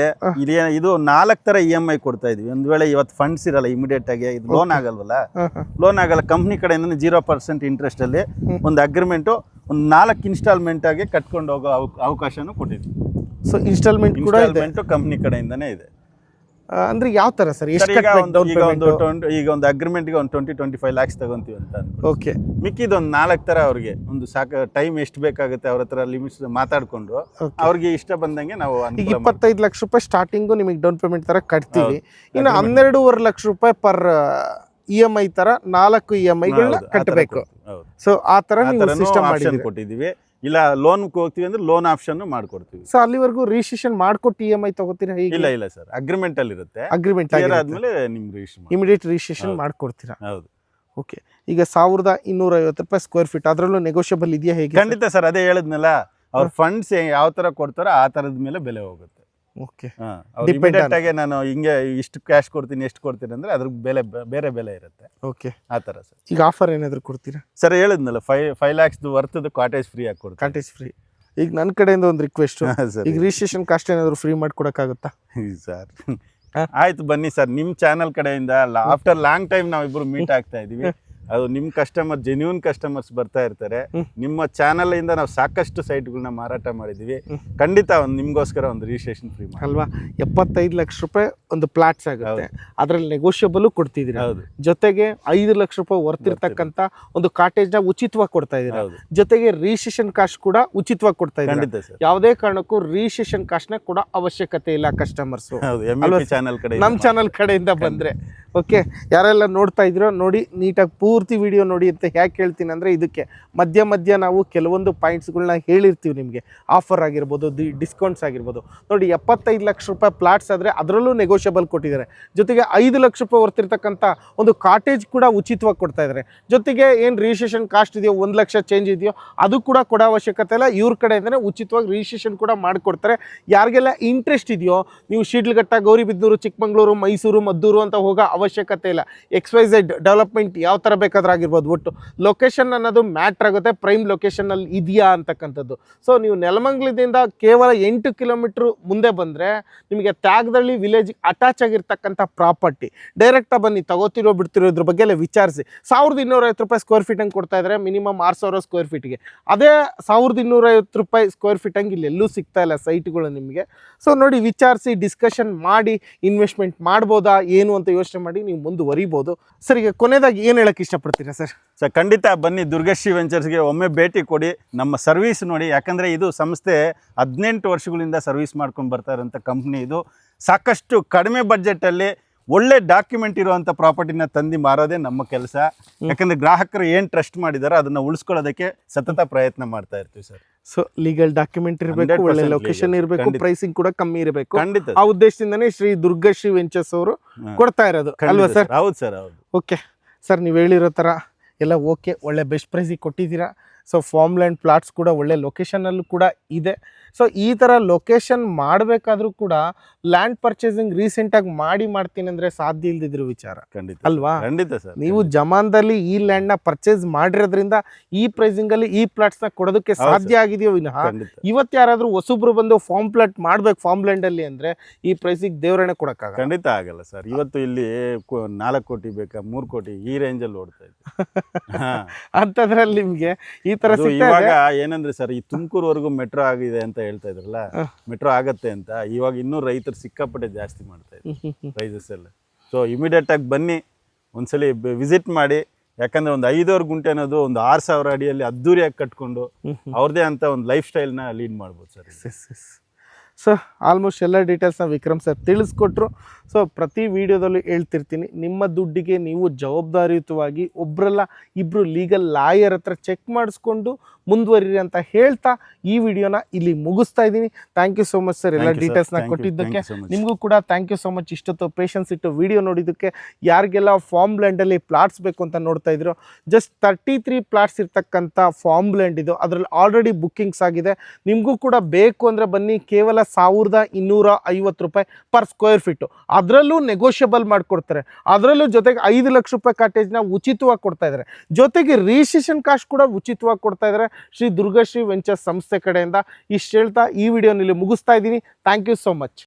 ಇದು 4 ತರ EMI ಕೊಡ್ತಾ ಇದೀವಿ. ಒಂದ್ ವೇಳೆ ಇವತ್ತು ಫಂಡ್ಸ್ ಇರಲ್ಲ ಇಮಿಡಿಯೇಟ್ ಆಗಿ, ಇದು ಲೋನ್ ಆಗಲ್ವಲ್ಲ, ಲೋನ್ ಆಗಲ್ಲ, ಕಂಪ್ನಿ ಕಡೆಯಿಂದ 0% ಇಂಟ್ರೆಸ್ಟ್ ಅಲ್ಲಿ ಒಂದು ಅಗ್ರಿಮೆಂಟ್ ಒಂದು 4 ಇನ್ಸ್ಟಾಲ್ಮೆಂಟ್ ಆಗಿ ಕಟ್ಕೊಂಡು ಹೋಗೋ ಅವಕಾಶನೂ ಕೊಟ್ಟಿದ್ವಿ. ಸೊ ಇನ್ಸ್ಟಾಲ್ಮೆಂಟ್ ಕೂಡ ಇದೆ ಕಂಪ್ನಿ ಕಡೆಯಿಂದನೇ ಇದೆ. ಅಂದ್ರೆ ಯಾವ ತರ ಸರ್? ಎಷ್ಟು ಈಗ ಒಂದು ಅಗ್ರಿಮೆಂಟ್ಗೆ ಒಂದು 20-25 lakhs ತಗೊಂತೀವಿ ಅಂತ. ಓಕೆ, ಮಿಕ್ಕಿದ ಒಂದು 4 ತರ ಅವ್ರಿಗೆ ಒಂದು ಟೈಮ್ ಎಷ್ಟು ಬೇಕಾಗುತ್ತೆ ಅವ್ರ ಹತ್ರ ಲಿಮಿಟ್ಸ್ ಮಾತಾಡ್ಕೊಂಡು ಅವ್ರಿಗೆ ಇಷ್ಟ ಬಂದಂಗೆ ನಾವು ಈಗ 25 ಲಕ್ಷ ರೂಪಾಯಿ ಸ್ಟಾರ್ಟಿಂಗು ನಿಮಗೆ ಡೌನ್ ಪೇಮೆಂಟ್ ತರ ಕಟ್ತೀವಿ. ಇನ್ನು 12.5 ಲಕ್ಷ ರೂಪಾಯಿ ಪರ್ EMI ತರ 4 EMIಗಳನ್ನ ಕಟ್ಟಬೇಕು. ಸೊ ಆ ತರ ನೀವು ಸಿಸ್ಟಮ್ ಕೊಟ್ಟಿದ್ದೀವಿ. ಇಲ್ಲ ಲೋನ್ ಹೋಗ್ತೀವಿ ಅಂದ್ರೆ ಲೋನ್ ಆಪ್ಷನ್ ಮಾಡ್ಕೊಡ್ತೀವಿ. ಸೊ ಅಲ್ಲಿವರೆಗೂ ರಿಜಿಸ್ಟ್ರೇಷನ್ ಮಾಡ್ಕೊಟ್ಟು EMI ತಗೋತೀರಾ? ಇಲ್ಲ ಸರ್, ಅಗ್ರಿಮೆಂಟ್ ಅಲ್ಲಿ ಇರುತ್ತೆ. ಅಗ್ರಿಮೆಂಟ್ ಆದ್ಮೇಲೆ ನಿಮ್ಗೆ ಇಮಿಡಿಯೇಟ್ ರಿಜಿಸ್ಟ್ರೇಷನ್ ಮಾಡ್ಕೊಡ್ತೀರಾ? ಹೌದು. ಓಕೆ, ಈಗ 1250 ರೂಪಾಯಿ ಸ್ಕ್ವೇರ್ ಫೀಟ್, ಅದರಲ್ಲೂ ನೆಗೋಷಿಯಬಲ್ ಇದೆಯಾ ಹೇಗೆ? ಖಂಡಿತ ಸರ್, ಅದೇ ಹೇಳಿದ್ನಲ್ಲ, ಅವ್ರ ಫಂಡ್ಸ್ ಯಾವ ತರ ಕೊಡ್ತಾರೋ ಆ ತರದ ಮೇಲೆ ಬೆಲೆ ಹೋಗುತ್ತೆ. ಓಕೆ, ಇಮಿಡಿಯೇಟ್ ಆಗಿ ನಾನು ಹಿಂಗೆ ಇಷ್ಟು ಕ್ಯಾಶ್ ಕೊಡ್ತೀನಿ, ಎಷ್ಟು ಕೊಡ್ತೀನಿ ಅಂದ್ರೆ ಅದ್ರ ಬೆಲೆ ಬೇರೆ ಬೆಲೆ ಇರುತ್ತೆ. ಓಕೆ, ಆ ತರ ಸರ್. ಈಗ ಆಫರ್ ಏನಾದ್ರು ಕೊಡ್ತೀರಾ ಸರ್? ಹೇಳಿದ್ನಲ್ಲ 5 lakhs ವರ್ತ್ ಕಾಟೇಜ್ ಫ್ರೀ ಆಗಿ ಕೊಡ್ತೀನಿ. Cottage free. ಈಗ ನನ್ನ ಕಡೆಯಿಂದ ಒಂದು ರಿಕ್ವೆಸ್ಟ್, ಈಗ ರಿಜಿಸ್ಟ್ರೇಷನ್ ಕಾಸ್ಟ್ ಏನಾದ್ರು ಫ್ರೀ ಮಾಡ್ಕೊಡಕ್ಕಾಗುತ್ತಾ ಸರ್? ಆಯ್ತು ಬನ್ನಿ ಸರ್, ನಿಮ್ ಚಾನಲ್ ಕಡೆಯಿಂದ ಆಫ್ಟರ್ ಲಾಂಗ್ ಟೈಮ್ ನಾವಿಬ್ರು ಮೀಟ್ ಆಗ್ತಾ ಇದೀವಿ. ಅದು ನಿಮ್ ಕಸ್ಟಮರ್, ಜೆನ್ಯೂನ್ ಕಸ್ಟಮರ್ಸ್ ಬರ್ತಾ ಇರ್ತಾರೆ. ನಿಮ್ಮ ಚಾನಲ್ ಇಂದ ನಾವು ಸಾಕಷ್ಟು ಸೈಟ್ಗಳನ್ನ ಮಾರಾಟ ಮಾಡಿದೀವಿ. ಖಂಡಿತ ನಿಮ್ಗೋಸ್ಕರ ಒಂದು ರಿಜಿಸ್ಟ್ರೇಷನ್ ಫ್ರೀ ಅಲ್ವಾ? 75 ಲಕ್ಷ ರೂಪಾಯಿ ಒಂದು ಪ್ಲಾಟ್ಸ್ ಆಗುತ್ತೆ, ಅದ್ರಲ್ಲಿ ನೆಗೋಷಿಯಬಲ್ ಕೊಡ್ತಿದ್ದೀರಿ. ಜೊತೆಗೆ 5 ಲಕ್ಷ ರೂಪಾಯಿ ವರ್ತ್ ಇರ್ತಕ್ಕಂತ ಒಂದು ಕಾಟೇಜ್ ನ ಉಚಿತವಾಗಿ ಕೊಡ್ತಾ ಇದೀರಾ. ಜೊತೆಗೆ ರಿಜಿಸ್ಟ್ರೇಷನ್ ಕಾಸ್ಟ್ ಕೂಡ ಉಚಿತವಾಗಿ ಕೊಡ್ತಾ ಇದ್ದೀರಾ. ಯಾವುದೇ ಕಾರಣಕ್ಕೂ ರಿಜಿಸ್ಟ್ರೇಷನ್ ಕಾಸ್ಟ್ ನ ಕೂಡ ಅವಶ್ಯಕತೆ ಇಲ್ಲ ಕಸ್ಟಮರ್ಸ್ ನಮ್ ಚಾನಲ್ ಕಡೆಯಿಂದ ಬಂದ್ರೆ. ಓಕೆ, ಯಾರೆಲ್ಲ ನೋಡ್ತಾ ಇದ್ರೋ ನೋಡಿ, ನೀಟಾಗಿ ಪೂರ್ತಿ ವಿಡಿಯೋ ನೋಡಿ ಅಂತ ಯಾಕೆ ಹೇಳ್ತೀನಿ ಅಂದರೆ, ಇದಕ್ಕೆ ಮಧ್ಯ ನಾವು ಕೆಲವೊಂದು ಪಾಯಿಂಟ್ಸ್ಗಳನ್ನ ಹೇಳಿರ್ತೀವಿ ನಿಮಗೆ. ಆಫರ್ ಆಗಿರ್ಬೋದು, ಡಿಸ್ಕೌಂಟ್ಸ್ ಆಗಿರ್ಬೋದು. ನೋಡಿ, 75 ಲಕ್ಷ ರೂಪಾಯಿ ಪ್ಲಾಟ್ಸ್ ಆದರೆ ಅದರಲ್ಲೂ ನೆಗೋಷಿಯಬಲ್ ಕೊಟ್ಟಿದ್ದಾರೆ. ಜೊತೆಗೆ 5 ಲಕ್ಷ ರೂಪಾಯಿ ವರ್ತಿರ್ತಕ್ಕಂಥ ಒಂದು ಕಾಟೇಜ್ ಕೂಡ ಉಚಿತವಾಗಿ ಕೊಡ್ತಾ ಇದ್ದಾರೆ. ಜೊತೆಗೆ ಏನು ರಿಜಿಸ್ಟ್ರೇಷನ್ ಕಾಸ್ಟ್ ಇದೆಯೋ 1 ಲಕ್ಷ ಚೇಂಜ್ ಇದೆಯೋ ಅದು ಕೂಡ ಕೊಡೋ ಅವಶ್ಯಕತೆ ಇಲ್ಲ. ಇವ್ರ ಕಡೆಯಿಂದನೇ ಉಚಿತವಾಗಿ ರಿಜಿಸ್ಟ್ರೇಷನ್ ಕೂಡ ಮಾಡಿಕೊಡ್ತಾರೆ. ಯಾರಿಗೆಲ್ಲ ಇಂಟ್ರೆಸ್ಟ್ ಇದೆಯೋ, ನೀವು ಶಿಡ್ಲಘಟ್ಟ, ಗೌರಿಬಿದನೂರು, ಚಿಕ್ಕಮಂಗ್ಳೂರು, ಮೈಸೂರು, ಮದ್ದೂರು ಅಂತ ಹೋಗೋ ಅವಶ್ಯಕತೆ ಇಲ್ಲ. XYZ ಡೆವಲಪ್ಮೆಂಟ್ ಯಾವ ಥರ ಬೇಕಾದ್ರೂ ಆಗಿರ್ಬೋದು. ಒಟ್ಟು ಲೊಕೇಶನ್ ಅನ್ನೋದು ಮ್ಯಾಟ್ರ್ ಆಗುತ್ತೆ, ಪ್ರೈಮ್ ಲೊಕೇಶನಲ್ಲಿ ಇದೆಯಾ ಅಂತಕ್ಕಂಥದ್ದು. ಸೊ ನೀವು ನೆಲಮಂಗಲದಿಂದ ಕೇವಲ 8 ಕಿಲೋಮೀಟ್ರ್ ಮುಂದೆ ಬಂದರೆ ನಿಮಗೆ ತ್ಯಾಗದಳ್ಳಿ ವಿಲೇಜ್ ಅಟ್ಯಾಚ್ ಆಗಿರ್ತಕ್ಕಂಥ ಪ್ರಾಪರ್ಟಿ. ಡೈರೆಕ್ಟಾಗಿ ಬನ್ನಿ, ತಗೋತಿರೋ ಬಿಡ್ತಿರೋ ಇದ್ರ ಬಗ್ಗೆ ಎಲ್ಲ ವಿಚಾರಿಸಿ. 1250 ರೂಪಾಯಿ ಸ್ಕ್ವೇರ್ ಫೀಟ್ ಹಂಗೆ ಕೊಡ್ತಾ ಇದ್ದಾರೆ, ಮಿನಿಮಮ್ 6000 ಸ್ಕ್ವೇರ್ ಫೀಟ್ಗೆ. ಅದೇ 1250 ರೂಪಾಯಿ ಸ್ಕ್ವೇರ್ ಫೀಟ್ ಹಂಗೆ ಇಲ್ಲಿ ಎಲ್ಲೂ ಸಿಗ್ತಾ ಇಲ್ಲ ಸೈಟ್ಗಳು ನಿಮಗೆ. ಸೊ ನೋಡಿ, ವಿಚಾರಿಸಿ, ಡಿಸ್ಕಷನ್ ಮಾಡಿ ಇನ್ವೆಸ್ಟ್ಮೆಂಟ್ ಮಾಡ್ಬೋದಾ ಏನು ಅಂತ ಯೋಚನೆ ಮಾಡಿ ನೀವು ಮುಂದುವರಿಬೋದು. ಸರ್, ಈಗ ಕೊನೆಯದಾಗಿ ಏನು ಹೇಳಕ್ಕೆ ಇಷ್ಟಪಡ್ತೀರಾ ಸರ್? ಸರ್, ಖಂಡಿತ ಬನ್ನಿ, ದುರ್ಗಶ್ರೀ ವೆಂಚರ್ಸ್ಗೆ ಒಮ್ಮೆ ಭೇಟಿ ಕೊಡಿ, ನಮ್ಮ ಸರ್ವಿಸ್ ನೋಡಿ. ಯಾಕಂದರೆ ಇದು ಸಂಸ್ಥೆ 18 ವರ್ಷಗಳಿಂದ ಸರ್ವಿಸ್ ಮಾಡ್ಕೊಂಡು ಬರ್ತಾ ಇರೋಂಥ ಕಂಪ್ನಿ. ಇದು ಸಾಕಷ್ಟು ಕಡಿಮೆ ಬಡ್ಜೆಟಲ್ಲಿ ಒಳ್ಳೆ ಡಾಕ್ಯುಮೆಂಟ್ ಇರುವಂಥ ಪ್ರಾಪರ್ಟಿನ ತಂದು ಮಾರೋದೇ ನಮ್ಮ ಕೆಲಸ. ಯಾಕಂದರೆ ಗ್ರಾಹಕರು ಏನು ಟ್ರಸ್ಟ್ ಮಾಡಿದಾರೋ ಅದನ್ನು ಉಳಿಸ್ಕೊಳ್ಳೋದಕ್ಕೆ ಸತತ ಪ್ರಯತ್ನ ಮಾಡ್ತಾ ಇರ್ತೀವಿ ಸರ್. ಸೊ ಲೀಗಲ್ ಡಾಕ್ಯುಮೆಂಟ್ ಇರಬೇಕು, ಒಳ್ಳೆ ಲೊಕೇಶನ್ ಇರಬೇಕು, ಪ್ರೈಸಿಂಗ್ ಕೂಡ ಕಮ್ಮಿ ಇರಬೇಕು. ಖಂಡಿತ ಆ ಉದ್ದೇಶದಿಂದನೇ ಶ್ರೀ ದುರ್ಗಶ್ರೀ ವೆಂಚರ್ಸ್ ಅವರು ಕೊಡ್ತಾ ಇರೋದು ಅಲ್ವಾ ಸರ್? ಹೌದು ಸರ್, ಹೌದು. ಓಕೆ ಸರ್, ನೀವು ಹೇಳಿರೋ ಥರ ಎಲ್ಲ ಓಕೆ, ಒಳ್ಳೆ ಬೆಸ್ಟ್ ಪ್ರೈಸಿಗೆ ಕೊಟ್ಟಿದ್ದೀರಾ. ಸೊ ಫಾರ್ಮ್ಲ್ಯಾಂಡ್ ಪ್ಲಾಟ್ಸ್ ಕೂಡ ಒಳ್ಳೆ ಲೊಕೇಶನಲ್ಲೂ ಕೂಡ ಇದೆ. ಸೊ ಈ ಥರ ಲೊಕೇಶನ್ ಮಾಡಬೇಕಾದ್ರೂ ಕೂಡ ಲ್ಯಾಂಡ್ ಪರ್ಚೇಸಿಂಗ್ ರೀಸೆಂಟಾಗಿ ಮಾಡ್ತೀನಿ ಅಂದರೆ ಸಾಧ್ಯ ಇಲ್ದಿದ್ರು ವಿಚಾರ ಅಲ್ವಾ? ಖಂಡಿತ ಸರ್. ನೀವು ಜಮಾನ್ದಲ್ಲಿ ಈ ಲ್ಯಾಂಡ್ನ ಪರ್ಚೇಸ್ ಮಾಡಿರೋದ್ರಿಂದ ಈ ಪ್ರೈಸಿಂಗಲ್ಲಿ ಈ ಪ್ಲಾಟ್ಸ್ನ ಕೊಡೋದಕ್ಕೆ ಸಾಧ್ಯ ಆಗಿದೆಯೋ ವಿನಃ ಇವತ್ತು ಯಾರಾದರೂ ಹೊಸಬ್ರು ಬಂದು ಫಾರ್ಮ್ ಪ್ಲಾಟ್ ಮಾಡ್ಬೇಕು ಫಾರ್ಮ್ ಲ್ಯಾಂಡಲ್ಲಿ ಅಂದರೆ ಈ ಪ್ರೈಸಿಗೆ ದೇವರಣೆ ಕೊಡೋಕ್ಕಾಗಲ್ಲ. ಖಂಡಿತ ಆಗಲ್ಲ ಸರ್. ಇವತ್ತು ಇಲ್ಲಿ 4 ಕೋಟಿ ಬೇಕಾ, 3 ಕೋಟಿ ಈ ರೇಂಜಲ್ಲಿ ಓಡ್ತಾ ಇದೆ. ಅಂಥದ್ರಲ್ಲಿ ನಿಮಗೆ ಈ ಥರ ಇವಾಗ ಏನಂದ್ರೆ ಸರ್, ಈ ತುಮಕೂರುವರೆಗೂ ಮೆಟ್ರೋ ಆಗಿದೆ ಅಂತ ಹೇಳ್ತಾ ಇದ್ರಲ್ಲ, ಮೆಟ್ರೋ ಆಗತ್ತೆ ಅಂತ. ಇವಾಗ ಇನ್ನೂ ರೈತರು ಸಿಕ್ಕಾಪಟ್ಟೆ ಜಾಸ್ತಿ ಮಾಡ್ತಾ ಇದ್ದಾರೆ ಪ್ರೈಸಸ್ ಎಲ್ಲ. ಸೊ ಇಮಿಡಿಯೇಟ್ ಆಗಿ ಬನ್ನಿ, ಒಂದ್ಸಲಿ ವಿಸಿಟ್ ಮಾಡಿ. ಯಾಕಂದ್ರೆ ಒಂದು 5,000 ಗುಂಟೆ ಅನ್ನೋದು ಒಂದು 6,000 ಅಡಿಯಲ್ಲಿ ಅದ್ದೂರಿಯಾಗಿ ಕಟ್ಕೊಂಡು ಅವ್ರದೇ ಅಂತ ಒಂದು ಲೈಫ್ ಸ್ಟೈಲ್ನ ಲೀಡ್ ಮಾಡ್ಬೋದು ಸರ್. ಸೊ ಆಲ್ಮೋಸ್ಟ್ ಎಲ್ಲ ಡೀಟೇಲ್ಸ್ನ ವಿಕ್ರಮ್ ಸರ್ ತಿಳಿಸ್ಕೊಟ್ರು. ಸೊ ಪ್ರತಿ ವಿಡಿಯೋದಲ್ಲೂ ಹೇಳ್ತಿರ್ತೀನಿ, ನಿಮ್ಮ ದುಡ್ಡಿಗೆ ನೀವು ಜವಾಬ್ದಾರಿಯುತವಾಗಿ ಒಬ್ಬರಲ್ಲ ಇಬ್ಬರು ಲೀಗಲ್ ಲಾಯರ್ ಹತ್ರ ಚೆಕ್ ಮಾಡಿಸ್ಕೊಂಡು ಮುಂದುವರಿರಿ ಅಂತ ಹೇಳ್ತಾ ಈ ವಿಡಿಯೋನ ಇಲ್ಲಿ ಮುಗಿಸ್ತಾ ಇದ್ದೀನಿ. Thank you so much sir, ಎಲ್ಲ ಡೀಟೇಲ್ಸ್ನ ಕೊಟ್ಟಿದ್ದಕ್ಕೆ. ನಿಮಗೂ ಕೂಡ ಥ್ಯಾಂಕ್ ಯು ಸೋ ಮಚ್, ಇಷ್ಟೊತ್ತು ಪೇಷನ್ಸ್ ಇಟ್ಟು ವಿಡಿಯೋ ನೋಡಿದ್ದಕ್ಕೆ. ಯಾರಿಗೆಲ್ಲ ಫಾರ್ಮ್ ಲ್ಯಾಂಡಲ್ಲಿ ಪ್ಲಾಟ್ಸ್ ಬೇಕು ಅಂತ ನೋಡ್ತಾ ಇದ್ರು, ಜಸ್ಟ್ 33 ಪ್ಲಾಟ್ಸ್ ಇರ್ತಕ್ಕಂಥ ಫಾರ್ಮ್ ಲ್ಯಾಂಡ್ ಇದು. ಅದರಲ್ಲಿ ಆಲ್ರೆಡಿ ಬುಕ್ಕಿಂಗ್ಸ್ ಆಗಿದೆ. ನಿಮಗೂ ಕೂಡ ಬೇಕು ಅಂದರೆ ಬನ್ನಿ, ಕೇವಲ ₹1,250 ಪರ್ ಸ್ಕ್ವೇರ್ ಫೀಟು. ಅದರಲ್ಲೂ ನೆಗೋಷಿಯಬಲ್ ಮಾಡಿಕೊಡ್ತಾರೆ. ಅದರಲ್ಲೂ ಜೊತೆಗೆ 5 ಲಕ್ಷ ರೂಪಾಯಿ ಕಾಟೇಜ್ನ ಉಚಿತವಾಗಿ ಕೊಡ್ತಾ ಇದ್ದಾರೆ. ಜೊತೆಗೆ ರಿಜಿಸ್ಟ್ರೇಷನ್ ಕಾಸ್ಟ್ ಕೂಡ ಉಚಿತವಾಗಿ ಕೊಡ್ತಾ ಇದ್ದಾರೆ ಶ್ರೀ ದುರ್ಗಾಶ್ರೀ ವೆಂಚರ್ಸ್ ಸಂಸ್ಥೆ ಕಡೆಯಿಂದ. ಇಷ್ಟು ಹೇಳ್ತಾ ಈ ವಿಡಿಯೋನಲ್ಲಿ ಮುಗಿಸ್ತಾ ಇದ್ದೀನಿ. Thank you so much.